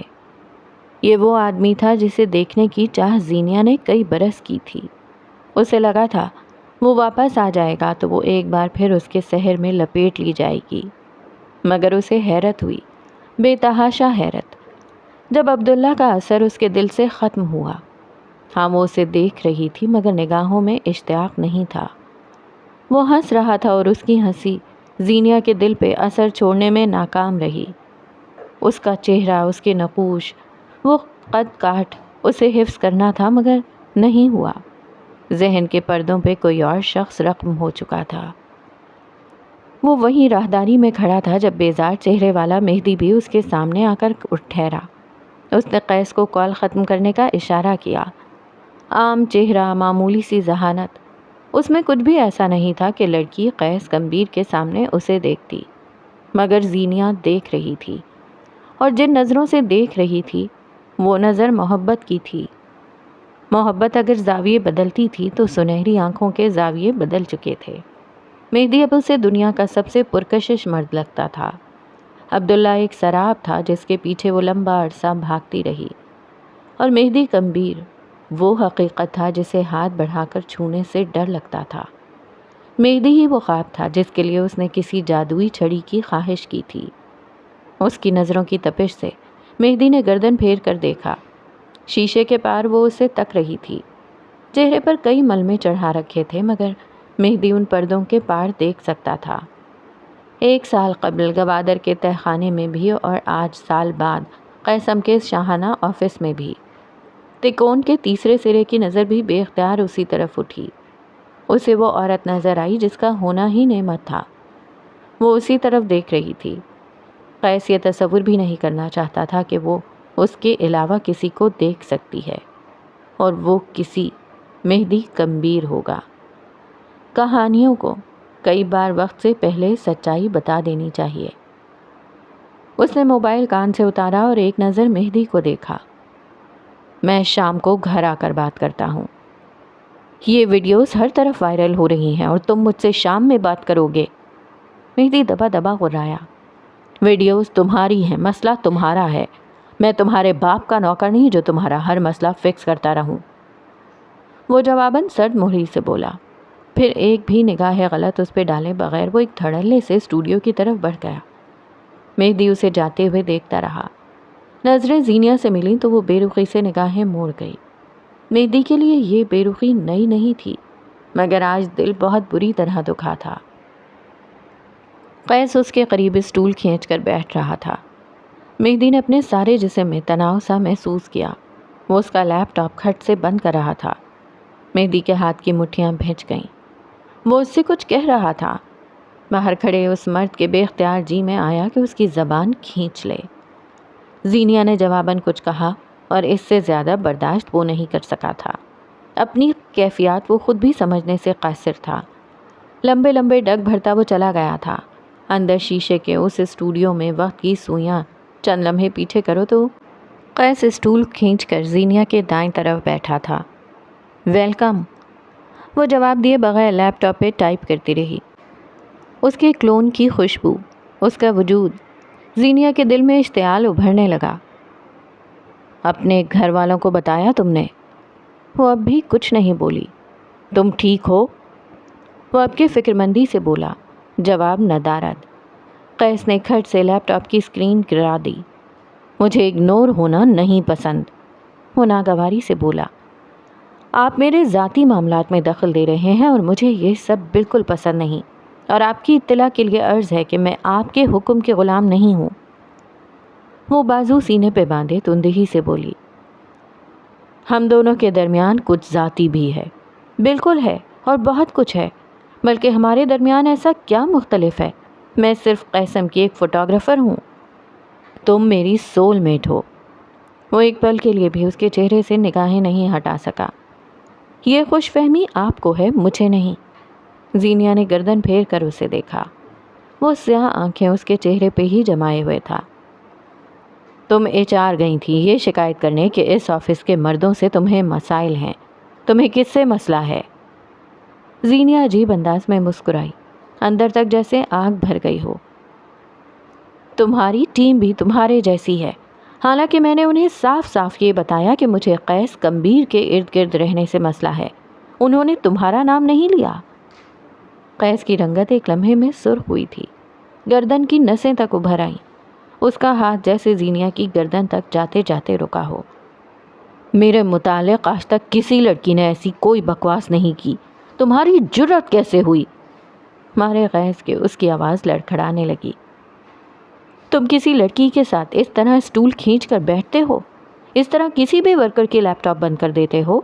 یہ وہ آدمی تھا جسے دیکھنے کی چاہ زینیا نے کئی برس کی تھی۔ اسے لگا تھا وہ واپس آ جائے گا تو وہ ایک بار پھر اس کے سحر میں لپیٹ لی جائے گی، مگر اسے حیرت ہوئی، بے تحاشا حیرت، جب عبداللہ کا اثر اس کے دل سے ختم ہوا۔ ہاں وہ اسے دیکھ رہی تھی مگر نگاہوں میں اشتیاق نہیں تھا۔ وہ ہنس رہا تھا اور اس کی ہنسی زینیا کے دل پہ اثر چھوڑنے میں ناکام رہی۔ اس کا چہرہ، اس کے نقوش، وہ قد کاٹ اسے حفظ کرنا تھا مگر نہیں ہوا۔ ذہن کے پردوں پہ کوئی اور شخص رقم ہو چکا تھا۔ وہ وہیں راہداری میں کھڑا تھا جب بیزار چہرے والا مہدی بھی اس کے سامنے آ کر اٹھ ٹھہرا۔ اس نے قیس کو کال ختم کرنے کا اشارہ کیا۔ عام چہرہ، معمولی سی ذہانت، اس میں کچھ بھی ایسا نہیں تھا کہ لڑکی قیس کمبیر کے سامنے اسے دیکھتی، مگر زینیا دیکھ رہی تھی، اور جن نظروں سے دیکھ رہی تھی وہ نظر محبت کی تھی۔ محبت اگر زاویے بدلتی تھی تو سنہری آنکھوں کے زاویے بدل چکے تھے۔ مہدی اب اسے دنیا کا سب سے پرکشش مرد لگتا تھا۔ عبداللہ ایک سراب تھا جس کے پیچھے وہ لمبا عرصہ بھاگتی رہی، اور مہدی کمبیر وہ حقیقت تھا جسے ہاتھ بڑھا کر چھونے سے ڈر لگتا تھا۔ مہدی ہی وہ خواب تھا جس کے لیے اس نے کسی جادوئی چھڑی کی خواہش کی تھی۔ اس کی نظروں کی تپش سے مہدی نے گردن پھیر کر دیکھا۔ شیشے کے پار وہ اسے تک رہی تھی۔ چہرے پر کئی ملمے چڑھا رکھے تھے مگر مہدی ان پردوں کے پار دیکھ سکتا تھا۔ 1 سال قبل گوادر کے تہ خانے میں بھی اور آج سال بعد قیسم کے شاہانہ آفس میں بھی۔ تکون کے تیسرے سرے کی نظر بھی بے اختیار اسی طرف اٹھی۔ اسے وہ عورت نظر آئی جس کا ہونا ہی نعمت تھا۔ وہ اسی طرف دیکھ رہی تھی۔ قیس یہ تصور بھی نہیں کرنا چاہتا تھا کہ وہ اس کے علاوہ کسی کو دیکھ سکتی ہے، اور وہ کسی مہدی کمبیر ہوگا۔ کہانیوں کو کئی بار وقت سے پہلے سچائی بتا دینی چاہیے۔ اس نے موبائل کان سے اتارا اور ایک نظر مہدی کو دیکھا۔ میں شام کو گھر آ کر بات کرتا ہوں۔ یہ ویڈیوز ہر طرف وائرل ہو رہی ہیں اور تم مجھ سے شام میں بات کرو گے۔ مہدی دبا دبا غرایا۔ ویڈیوز تمہاری ہیں، مسئلہ تمہارا ہے، میں تمہارے باپ کا نوکر نہیں جو تمہارا ہر مسئلہ فکس کرتا رہوں۔ وہ جواباً سرد مہری سے بولا، پھر ایک بھی نگاہ غلط اس پہ ڈالے بغیر وہ ایک دھڑلے سے اسٹوڈیو کی طرف بڑھ گیا۔ مہدی اسے جاتے ہوئے دیکھتا رہا۔ نظریں زینیا سے ملیں تو وہ بے رخی سے نگاہیں موڑ گئی۔ مہدی کے لیے یہ بے رخی نئی نہیں تھی، مگر آج دل بہت بری طرح دکھا تھا۔ قیس اس کے قریب اسٹول کھینچ کر بیٹھ رہا تھا۔ مہدی نے اپنے سارے جسم میں تناؤ سا محسوس کیا۔ وہ اس کا لیپ ٹاپ کھٹ سے بند کر رہا تھا۔ مہدی کے ہاتھ کی مٹھیاں بھیج گئیں۔ وہ اس سے کچھ کہہ رہا تھا۔ باہر کھڑے اس مرد کے بے اختیار جی میں آیا کہ اس کی زبان کھینچ لے۔ زینیا نے جواباً کچھ کہا اور اس سے زیادہ برداشت وہ نہیں کر سکا تھا۔ اپنی کیفیات وہ خود بھی سمجھنے سے قاصر تھا۔ لمبے لمبے ڈگ بھرتا وہ چلا گیا تھا۔ اندر شیشے کے اس اسٹوڈیو میں وقت کی سوئیاں چند لمحے پیچھے کرو تو قیس اسٹول کھینچ کر زینیا کے دائیں طرف بیٹھا تھا۔ ویلکم، وہ جواب دیے بغیر لیپ ٹاپ پہ ٹائپ کرتی رہی۔ اس کے کلون کی خوشبو، اس کا وجود، زینیا کے دل میں اشتعال ابھرنے لگا۔ اپنے گھر والوں کو بتایا تم نے؟ وہ اب بھی کچھ نہیں بولی۔ تم ٹھیک ہو؟ وہ اب کے فکر مندی سے بولا، جواب ندارد۔ قیس نے کھٹ سے لیپ ٹاپ کی اسکرین گرا دی۔ مجھے اگنور ہونا نہیں پسند، وہ ناگواری سے بولا۔ آپ میرے ذاتی معاملات میں دخل دے رہے ہیں اور مجھے یہ سب بالکل پسند نہیں، اور آپ کی اطلاع کے لیے عرض ہے کہ میں آپ کے حکم کے غلام نہیں ہوں۔ وہ بازو سینے پہ باندھے تندہی سے بولی، ہم دونوں کے درمیان کچھ ذاتی بھی ہے، بالکل ہے، اور بہت کچھ ہے، بلکہ ہمارے درمیان ایسا کیا مختلف ہے؟ میں صرف قیسم کی ایک فوٹوگرافر ہوں، تم میری سول میٹ ہو۔ وہ ایک پل کے لیے بھی اس کے چہرے سے نگاہیں نہیں ہٹا سکا۔ یہ خوش فہمی آپ کو ہے، مجھے نہیں۔ زینیا نے گردن پھیر کر اسے دیکھا۔ وہ سیاہ آنکھیں اس کے چہرے پہ ہی جمائے ہوئے تھا۔ تم HR گئی تھی یہ شکایت کرنے کہ اس آفس کے مردوں سے تمہیں مسائل ہیں، تمہیں کس سے مسئلہ ہے؟ زینیا عجیب انداز میں مسکرائی، اندر تک جیسے آگ بھر گئی ہو۔ تمہاری ٹیم بھی تمہارے جیسی ہے، حالانکہ میں نے انہیں صاف صاف یہ بتایا کہ مجھے قیس کمبیر کے ارد گرد رہنے سے مسئلہ ہے، انہوں نے تمہارا نام نہیں لیا۔ قیس کی رنگت ایک لمحے میں سرخ ہوئی تھی، گردن کی نسیں تک ابھر آئیں، اس کا ہاتھ جیسے زینیا کی گردن تک جاتے جاتے رکا ہو۔ میرے متعلق آج تک کسی لڑکی نے ایسی کوئی بکواس نہیں کی، تمہاری جرأت کیسے ہوئی؟ مارے غیظ کے اس کی آواز لڑکھڑانے لگی۔ تم کسی لڑکی کے ساتھ اس طرح اسٹول کھینچ کر بیٹھتے ہو؟ اس طرح کسی بھی ورکر کے لیپ ٹاپ بند کر دیتے ہو؟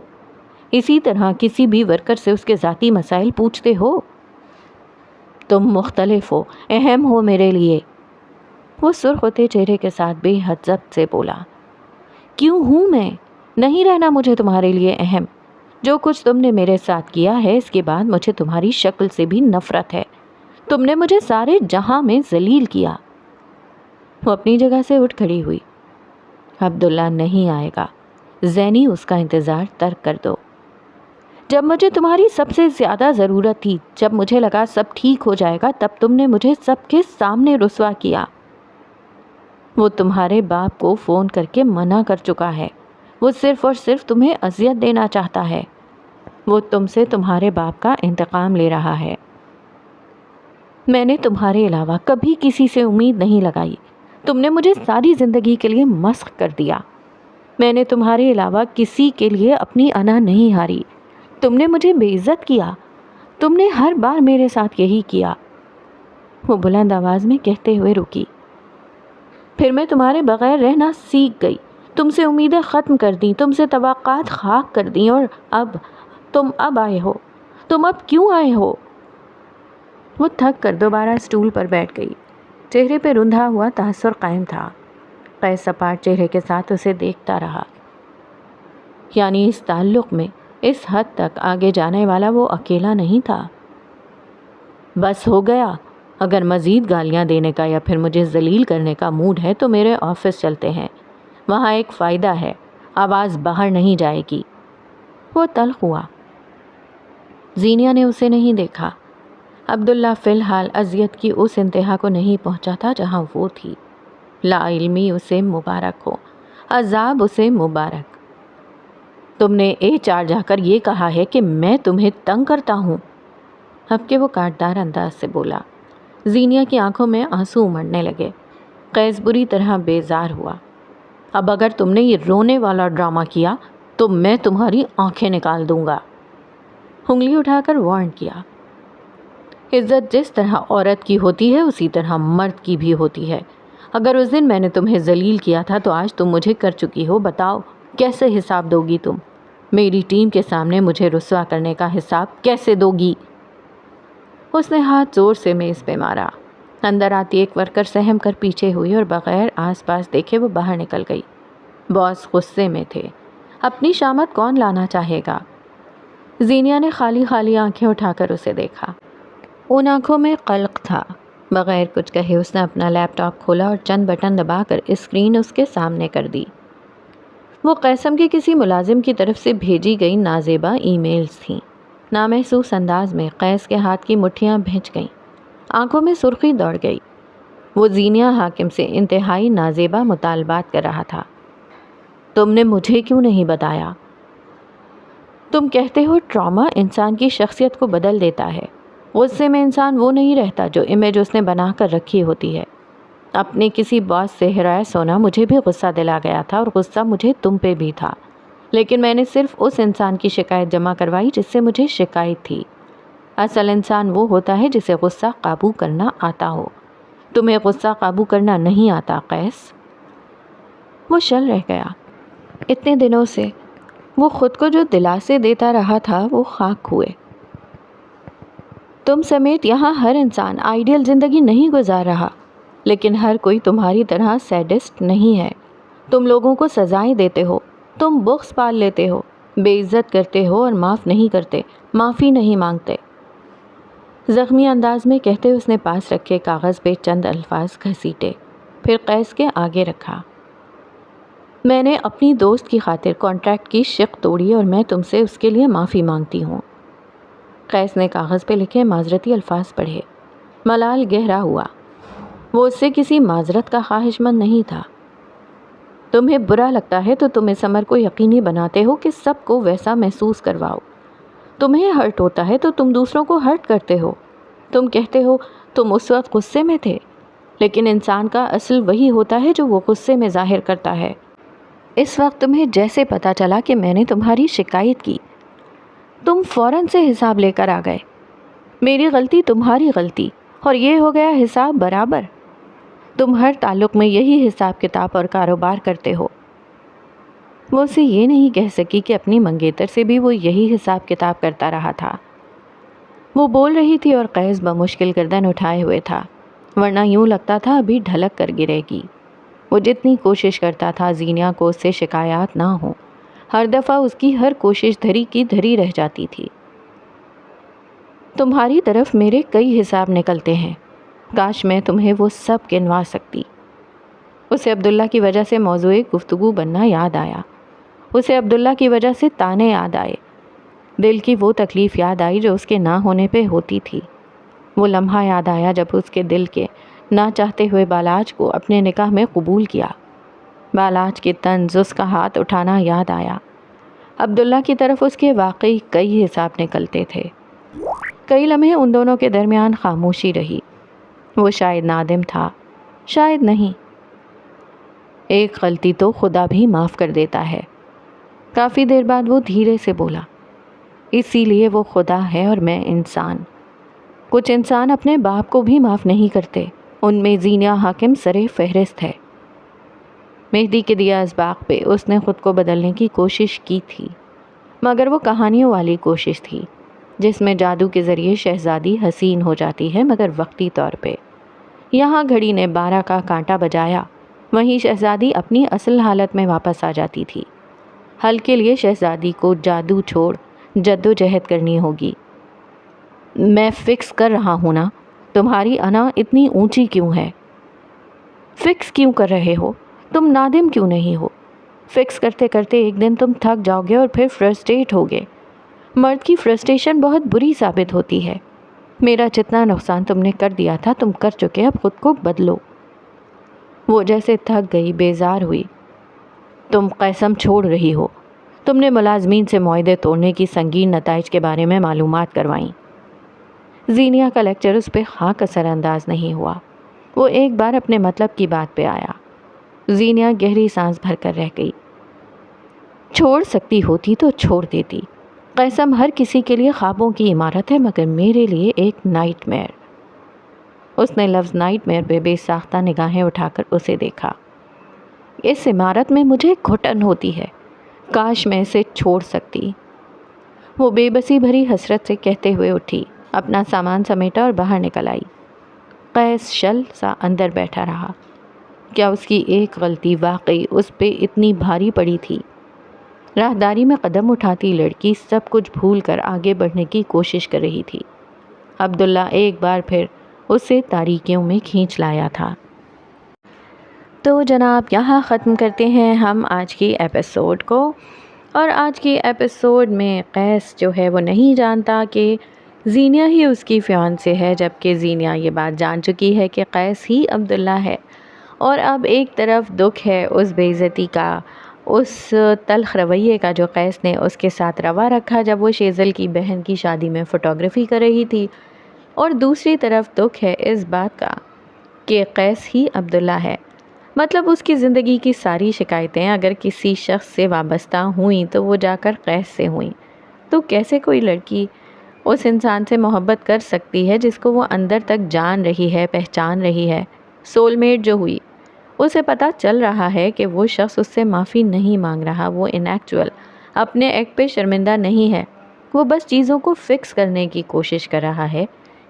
اسی طرح کسی بھی ورکر سے اس کے ذاتی مسائل پوچھتے ہو؟ تم مختلف ہو، اہم ہو میرے لیے۔ وہ سرخ ہوتے چہرے کے ساتھ بے حد ضبط سے بولا۔ کیوں ہوں میں؟ نہیں رہنا مجھے تمہارے لیے اہم۔ جو کچھ تم نے میرے ساتھ کیا ہے اس کے بعد مجھے تمہاری شکل سے بھی نفرت ہے۔ تم نے مجھے سارے جہاں میں ذلیل کیا۔ وہ اپنی جگہ سے اٹھ کھڑی ہوئی۔ عبداللہ نہیں آئے گا، زینی اس کا انتظار ترک کر دو۔ جب مجھے تمہاری سب سے زیادہ ضرورت تھی، جب مجھے لگا سب ٹھیک ہو جائے گا، تب تم نے مجھے سب کے سامنے رسوا کیا۔ وہ تمہارے باپ کو فون کر کے منع کر چکا ہے، وہ صرف اور صرف تمہیں اذیت دینا چاہتا ہے۔ وہ تم سے تمہارے باپ کا انتقام لے رہا ہے۔ میں نے تمہارے علاوہ کبھی کسی سے امید نہیں لگائی، تم نے مجھے ساری زندگی کے لیے مسخ کر دیا۔ میں نے تمہارے علاوہ کسی کے لیے اپنی انا نہیں ہاری، تم نے مجھے بے عزت کیا، تم نے ہر بار میرے ساتھ یہی کیا۔ وہ بلند آواز میں کہتے ہوئے رکی۔ پھر میں تمہارے بغیر رہنا سیکھ گئی، تم سے امیدیں ختم کر دیں، تم سے توقعات خاک کر دیں، اور اب تم آئے ہو۔ تم اب کیوں آئے ہو؟ وہ تھک کر دوبارہ اسٹول پر بیٹھ گئی، چہرے پہ رندھا ہوا تحسر قائم تھا۔ قیس سپاٹ چہرے کے ساتھ اسے دیکھتا رہا۔ یعنی اس تعلق میں اس حد تک آگے جانے والا وہ اکیلا نہیں تھا۔ بس ہو گیا، اگر مزید گالیاں دینے کا یا پھر مجھے ذلیل کرنے کا موڈ ہے تو میرے آفس چلتے ہیں، وہاں ایک فائدہ ہے، آواز باہر نہیں جائے گی۔ وہ تلخ ہوا۔ زینیا نے اسے نہیں دیکھا۔ عبداللہ فی الحال اذیت کی اس انتہا کو نہیں پہنچا تھا جہاں وہ تھی۔ لا علمی اسے مبارک ہو، عذاب اسے مبارک۔ تم نے HR جا کر یہ کہا ہے کہ میں تمہیں تنگ کرتا ہوں؟ اب کہ وہ کاٹدار انداز سے بولا۔ زینیا کی آنکھوں میں آنسو امڑنے لگے۔ قیس بری طرح بیزار ہوا۔ اب اگر تم نے یہ رونے والا ڈرامہ کیا تو میں تمہاری آنکھیں نکال دوں گا۔ انگلی اٹھا کر وارن کیا۔ عزت جس طرح عورت کی ہوتی ہے اسی طرح مرد کی بھی ہوتی ہے۔ اگر اس دن میں نے تمہیں ذلیل کیا تھا تو آج تم مجھے کر چکی ہو، بتاؤ کیسے حساب دو گی؟ تم میری ٹیم کے سامنے مجھے رسوا کرنے کا حساب کیسے دو گی؟ اس نے ہاتھ زور سے میز پہ مارا۔ اندر آتی ایک ورکر سہم کر پیچھے ہوئی اور بغیر آس پاس دیکھے وہ باہر نکل گئی۔ باس غصے میں تھے، اپنی شامت کون لانا چاہے گا؟ زینیا نے خالی خالی آنکھیں اٹھا کر اسے دیکھا۔ ان آنکھوں میں قلق تھا۔ بغیر کچھ کہے اس نے اپنا لیپ ٹاپ کھولا اور چند بٹن دبا کر اسکرین اس کے سامنے کر دی۔ وہ قیسم کے کسی ملازم کی طرف سے بھیجی گئی نازیبا ای میلز تھیں۔ نامحسوس انداز میں قیس کے ہاتھ کی مٹھیاں بھنج گئیں، آنکھوں میں سرخی دوڑ گئی۔ وہ زینیا حاکم سے انتہائی نازیبا مطالبات کر رہا تھا۔ تم نے مجھے کیوں نہیں بتایا؟ تم کہتے ہو ٹراما انسان کی شخصیت کو بدل دیتا ہے۔ غصے میں انسان وہ نہیں رہتا جو امیج اس نے بنا کر رکھی ہوتی ہے۔ اپنے کسی باس سے ہراس ہونا مجھے بھی غصہ دلا گیا تھا، اور غصہ مجھے تم پہ بھی تھا، لیکن میں نے صرف اس انسان کی شکایت جمع کروائی جس سے مجھے شکایت تھی۔ اصل انسان وہ ہوتا ہے جسے غصہ قابو کرنا آتا ہو۔ تمہیں غصہ قابو کرنا نہیں آتا قیس۔ وہ شل رہ گیا۔ اتنے دنوں سے وہ خود کو جو دلاسے دیتا رہا تھا وہ خاک ہوئے۔ تم سمیت یہاں ہر انسان آئیڈیل زندگی نہیں گزار رہا، لیکن ہر کوئی تمہاری طرح سیڈسٹ نہیں ہے۔ تم لوگوں کو سزائیں دیتے ہو، تم بغض پال لیتے ہو، بے عزت کرتے ہو اور معاف نہیں کرتے، معافی نہیں مانگتے۔ زخمی انداز میں کہتے اس نے پاس رکھے کاغذ پہ چند الفاظ گھسیٹے، پھر قیس کے آگے رکھا۔ میں نے اپنی دوست کی خاطر کانٹریکٹ کی شق توڑی اور میں تم سے اس کے لیے معافی مانگتی ہوں۔ قیس نے کاغذ پہ لکھے معذرتی الفاظ پڑھے۔ ملال گہرا ہوا۔ وہ اس سے کسی معذرت کا خواہش مند نہیں تھا۔ تمہیں برا لگتا ہے تو تم اس امر کو یقینی بناتے ہو کہ سب کو ویسا محسوس کرواؤ۔ تمہیں ہرٹ ہوتا ہے تو تم دوسروں کو ہرٹ کرتے ہو۔ تم کہتے ہو تم اس وقت غصے میں تھے، لیکن انسان کا اصل وہی ہوتا ہے جو وہ غصے میں ظاہر کرتا ہے۔ اس وقت تمہیں جیسے پتہ چلا کہ میں نے تمہاری شکایت کی، تم فوراً سے حساب لے کر آ گئے۔ میری غلطی تمہاری غلطی، اور یہ ہو گیا حساب برابر۔ تم ہر تعلق میں یہی حساب کتاب اور کاروبار کرتے ہو۔ وہ اسے یہ نہیں کہہ سکی کہ اپنی منگیتر سے بھی وہ یہی حساب کتاب کرتا رہا تھا۔ وہ بول رہی تھی اور قیس بمشکل گردن اٹھائے ہوئے تھا، ورنہ یوں لگتا تھا ابھی ڈھلک کر گرے گی۔ وہ جتنی کوشش کرتا تھا زینیا کو اس سے شکایات نہ ہوں، ہر دفعہ اس کی ہر کوشش دھری کی دھری رہ جاتی تھی۔ تمہاری طرف میرے کئی حساب نکلتے ہیں، کاش میں تمہیں وہ سب گنوا سکتی۔ اسے عبداللہ کی وجہ سے موضوع گفتگو بننا یاد آیا۔ اسے عبداللہ کی وجہ سے تانے یاد آئے، دل کی وہ تکلیف یاد آئی جو اس کے نہ ہونے پہ ہوتی تھی۔ وہ لمحہ یاد آیا جب اس کے دل کے نہ چاہتے ہوئے بالاج کو اپنے نکاح میں قبول کیا۔ بالاج کی طنز، اس کا ہاتھ اٹھانا یاد آیا۔ عبداللہ کی طرف اس کے واقعی کئی حساب نکلتے تھے۔ کئی لمحے ان دونوں کے درمیان خاموشی رہی۔ وہ شاید نادم تھا، شاید نہیں۔ ایک غلطی تو خدا بھی معاف کر دیتا ہے۔ کافی دیر بعد وہ دھیرے سے بولا، اسی لیے وہ خدا ہے اور میں انسان۔ کچھ انسان اپنے باپ کو بھی معاف نہیں کرتے، ان میں زینیا حاکم سرِ فہرست ہے۔ مہدی کے دیا اسباق پہ اس نے خود کو بدلنے کی کوشش کی تھی، مگر وہ کہانیوں والی کوشش تھی جس میں جادو کے ذریعے شہزادی حسین ہو جاتی ہے مگر وقتی طور پہ۔ یہاں گھڑی نے 12 کا کانٹا بجایا، وہیں شہزادی اپنی اصل حالت میں واپس آ جاتی تھی۔ حل کے لیے شہزادی کو جادو چھوڑ جد و جہد کرنی ہوگی۔ میں فکس کر رہا ہوں نا، تمہاری انا اتنی اونچی کیوں ہے؟ فکس کیوں کر رہے ہو؟ تم نادم کیوں نہیں ہو؟ فکس کرتے کرتے ایک دن تم تھک جاؤ گے اور پھر فرسٹریٹ ہوگے۔ مرد کی فرسٹریشن بہت بری ثابت ہوتی ہے۔ میرا جتنا نقصان تم نے کر دیا تھا تم کر چکے، اب خود کو بدلو۔ وہ جیسے تھک گئی، بیزار ہوئی۔ تم قسم چھوڑ رہی ہو۔ تم نے ملازمین سے معاہدے توڑنے کی سنگین نتائج کے بارے میں معلومات کروائیں۔ زینیا کا لیکچر اس پہ خاک اثر انداز نہیں ہوا۔ وہ ایک بار اپنے مطلب کی بات پہ آیا۔ زینیا گہری سانس بھر کر رہ گئی۔ چھوڑ سکتی ہوتی تو چھوڑ دیتی۔ قسم ہر کسی کے لیے خوابوں کی عمارت ہے، مگر میرے لیے ایک نائٹ میئر۔ اس نے لفظ نائٹ میئر پہ بے ساختہ نگاہیں اٹھا کر اسے دیکھا۔ اس عمارت میں مجھے گھٹن ہوتی ہے، کاش میں اسے چھوڑ سکتی۔ وہ بے بسی بھری حسرت سے کہتے ہوئے اٹھی، اپنا سامان سمیٹا اور باہر نکل آئی۔ قیس شل سا اندر بیٹھا رہا۔ کیا اس کی ایک غلطی واقعی اس پہ اتنی بھاری پڑی تھی؟ راہداری میں قدم اٹھاتی لڑکی سب کچھ بھول کر آگے بڑھنے کی کوشش کر رہی تھی۔ عبداللہ ایک بار پھر اسے تاریکیوں میں کھینچ لایا تھا۔ تو جناب یہاں ختم کرتے ہیں ہم آج کی ایپیسوڈ کو، اور آج کی ایپیسوڈ میں قیس جو ہے وہ نہیں جانتا کہ زینیا ہی اس کی فیانسے ہے، جبکہ زینیا یہ بات جان چکی ہے کہ قیس ہی عبداللہ ہے۔ اور اب ایک طرف دکھ ہے اس بے عزتی کا، اس تلخ رویے کا جو قیس نے اس کے ساتھ روا رکھا جب وہ شیزل کی بہن کی شادی میں فوٹوگرافی کر رہی تھی، اور دوسری طرف دکھ ہے اس بات کا کہ قیس ہی عبداللہ ہے۔ مطلب اس کی زندگی کی ساری شکایتیں اگر کسی شخص سے وابستہ ہوئیں تو وہ جا کر قیس سے ہوئیں۔ تو کیسے کوئی لڑکی اس انسان سے محبت کر سکتی ہے جس کو وہ اندر تک جان رہی ہے، پہچان رہی ہے؟ سول میٹ جو ہوئی، اسے پتہ چل رہا ہے کہ وہ شخص اس سے معافی نہیں مانگ رہا، وہ ان ایکچوئل اپنے ایکٹ پہ شرمندہ نہیں ہے، وہ بس چیزوں کو فکس کرنے کی کوشش کر رہا ہے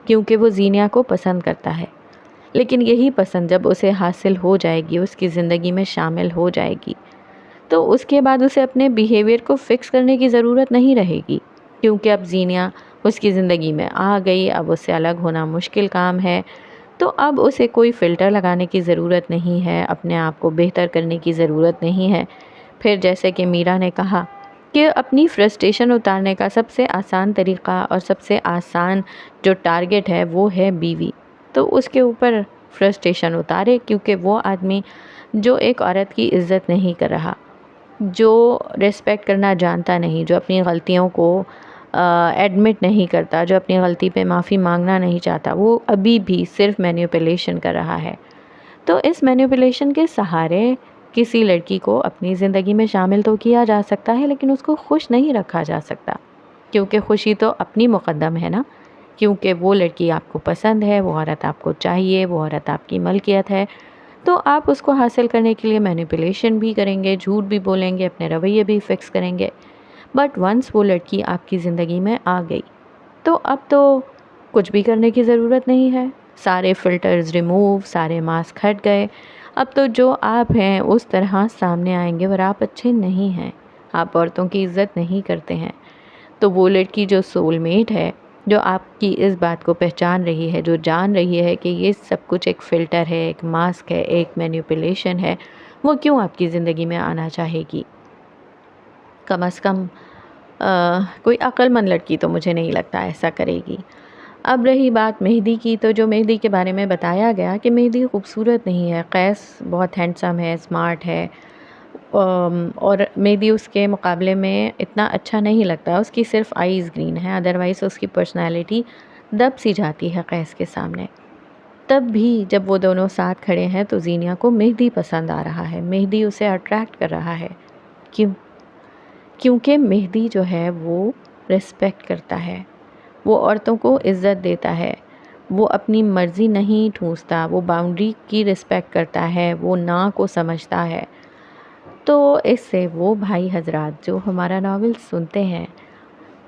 کیونکہ وہ زینیا کو پسند کرتا ہے۔ لیکن یہی پسند جب اسے حاصل ہو جائے گی، اس کی زندگی میں شامل ہو جائے گی، تو اس کے بعد اسے اپنے بیہیویئر کو فکس کرنے کی ضرورت نہیں رہے گی، کیونکہ اب زینیا اس کی زندگی میں آ گئی، اب اس سے الگ ہونا مشکل کام ہے، تو اب اسے کوئی فلٹر لگانے کی ضرورت نہیں ہے، اپنے آپ کو بہتر کرنے کی ضرورت نہیں ہے۔ پھر جیسے کہ میرا نے کہا کہ اپنی فرسٹریشن اتارنے کا سب سے آسان طریقہ اور سب سے آسان جو ٹارگٹ ہے وہ ہے بیوی، تو اس کے اوپر فرسٹریشن اتارے، کیونکہ وہ آدمی جو ایک عورت کی عزت نہیں کر رہا، جو ریسپیکٹ کرنا جانتا نہیں، جو اپنی غلطیوں کو ایڈمٹ نہیں کرتا، جو اپنی غلطی پہ معافی مانگنا نہیں چاہتا، وہ ابھی بھی صرف مینیپولیشن کر رہا ہے۔ تو اس مینیپولیشن کے سہارے کسی لڑکی کو اپنی زندگی میں شامل تو کیا جا سکتا ہے، لیکن اس کو خوش نہیں رکھا جا سکتا، کیونکہ خوشی تو اپنی مقدم ہے نا، کیونکہ وہ لڑکی آپ کو پسند ہے، وہ عورت آپ کو چاہیے، وہ عورت آپ کی ملکیت ہے، تو آپ اس کو حاصل کرنے کے لیے مینیپولیشن بھی کریں گے، جھوٹ بھی بولیں گے، اپنے رویے بھی فکس کریں گے۔ بٹ ونس وہ لڑکی آپ کی زندگی میں آ گئی تو اب تو کچھ بھی کرنے کی ضرورت نہیں ہے، سارے فلٹرز ریموو، سارے ماسک ہٹ گئے، اب تو جو آپ ہیں اس طرح سامنے آئیں گے، اور آپ اچھے نہیں ہیں، آپ عورتوں کی عزت نہیں کرتے ہیں، تو وہ لڑکی جو سول میٹ ہے، جو آپ کی اس بات کو پہچان رہی ہے، جو جان رہی ہے کہ یہ سب کچھ ایک فلٹر ہے، ایک ماسک ہے، ایک مینیپولیشن ہے، وہ کیوں آپ کی زندگی میں آنا چاہے گی؟ کم از کم کوئی عقل مند لڑکی تو مجھے نہیں لگتا ایسا کرے گی۔ اب رہی بات مہدی کی، تو جو مہدی کے بارے میں بتایا گیا کہ مہدی خوبصورت نہیں ہے، قیس بہت ہینڈسم ہے، اسمارٹ ہے، اور مہدی اس کے مقابلے میں اتنا اچھا نہیں لگتا، اس کی صرف آئیز گرین ہے، ادروائز اس کی پرسنالٹی دب سی جاتی ہے قیس کے سامنے۔ تب بھی جب وہ دونوں ساتھ کھڑے ہیں تو زینیا کو مہدی پسند آ رہا ہے، مہدی اسے اٹریکٹ کر رہا ہے۔ کیوں؟ کیونکہ مہدی جو ہے وہ ریسپیکٹ کرتا ہے، وہ عورتوں کو عزت دیتا ہے، وہ اپنی مرضی نہیں ٹھونستا، وہ باؤنڈری کی ریسپیکٹ کرتا ہے، وہ نا کو سمجھتا ہے۔ تو اس سے وہ بھائی حضرات جو ہمارا ناول سنتے ہیں،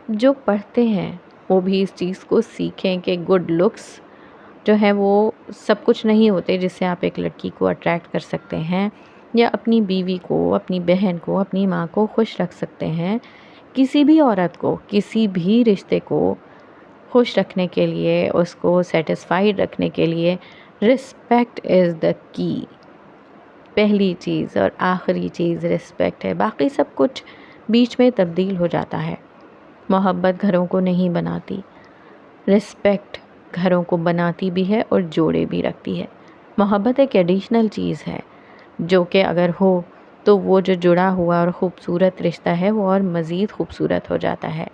جو پڑھتے ہیں، وہ بھی اس چیز کو سیکھیں کہ گڈ لکس جو ہے وہ سب کچھ نہیں ہوتے جس سے آپ ایک لڑکی کو اٹریکٹ کر سکتے ہیں، یا اپنی بیوی کو، اپنی بہن کو، اپنی ماں کو خوش رکھ سکتے ہیں۔ کسی بھی عورت کو، کسی بھی رشتے کو خوش رکھنے کے لیے، اس کو سیٹسفائیڈ رکھنے کے لیے رسپیکٹ از دا کی۔ پہلی چیز اور آخری چیز رسپیکٹ ہے، باقی سب کچھ بیچ میں تبدیل ہو جاتا ہے۔ محبت گھروں کو نہیں بناتی، رسپیکٹ گھروں کو بناتی بھی ہے اور جوڑے بھی رکھتی ہے۔ محبت ایک ایڈیشنل چیز ہے جو کہ اگر ہو تو وہ جو جڑا ہوا اور خوبصورت رشتہ ہے وہ اور مزید خوبصورت ہو جاتا ہے،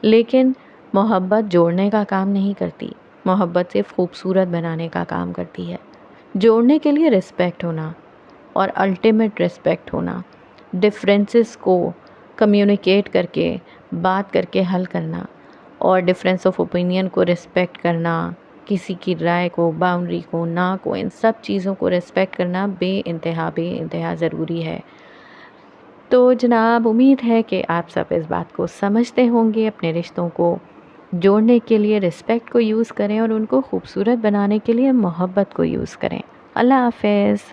لیکن محبت جوڑنے کا کام نہیں کرتی، محبت صرف خوبصورت بنانے کا کام کرتی ہے۔ جوڑنے کے لیے رسپیکٹ ہونا اور الٹیمیٹ رسپیکٹ ہونا، ڈفرینسز کو کمیونیکیٹ کر کے، بات کر کے حل کرنا، اور ڈفرینس آف اوپینین کو رسپیکٹ کرنا، کسی کی رائے کو، باؤنڈری کو، نا کو، ان سب چیزوں کو رسپیکٹ کرنا بے انتہا ضروری ہے۔ تو جناب امید ہے کہ آپ سب اس بات کو سمجھتے ہوں گے، اپنے رشتوں کو جوڑنے کے لیے رسپیکٹ کو یوز کریں اور ان کو خوبصورت بنانے کے لیے محبت کو یوز کریں۔ اللہ حافظ۔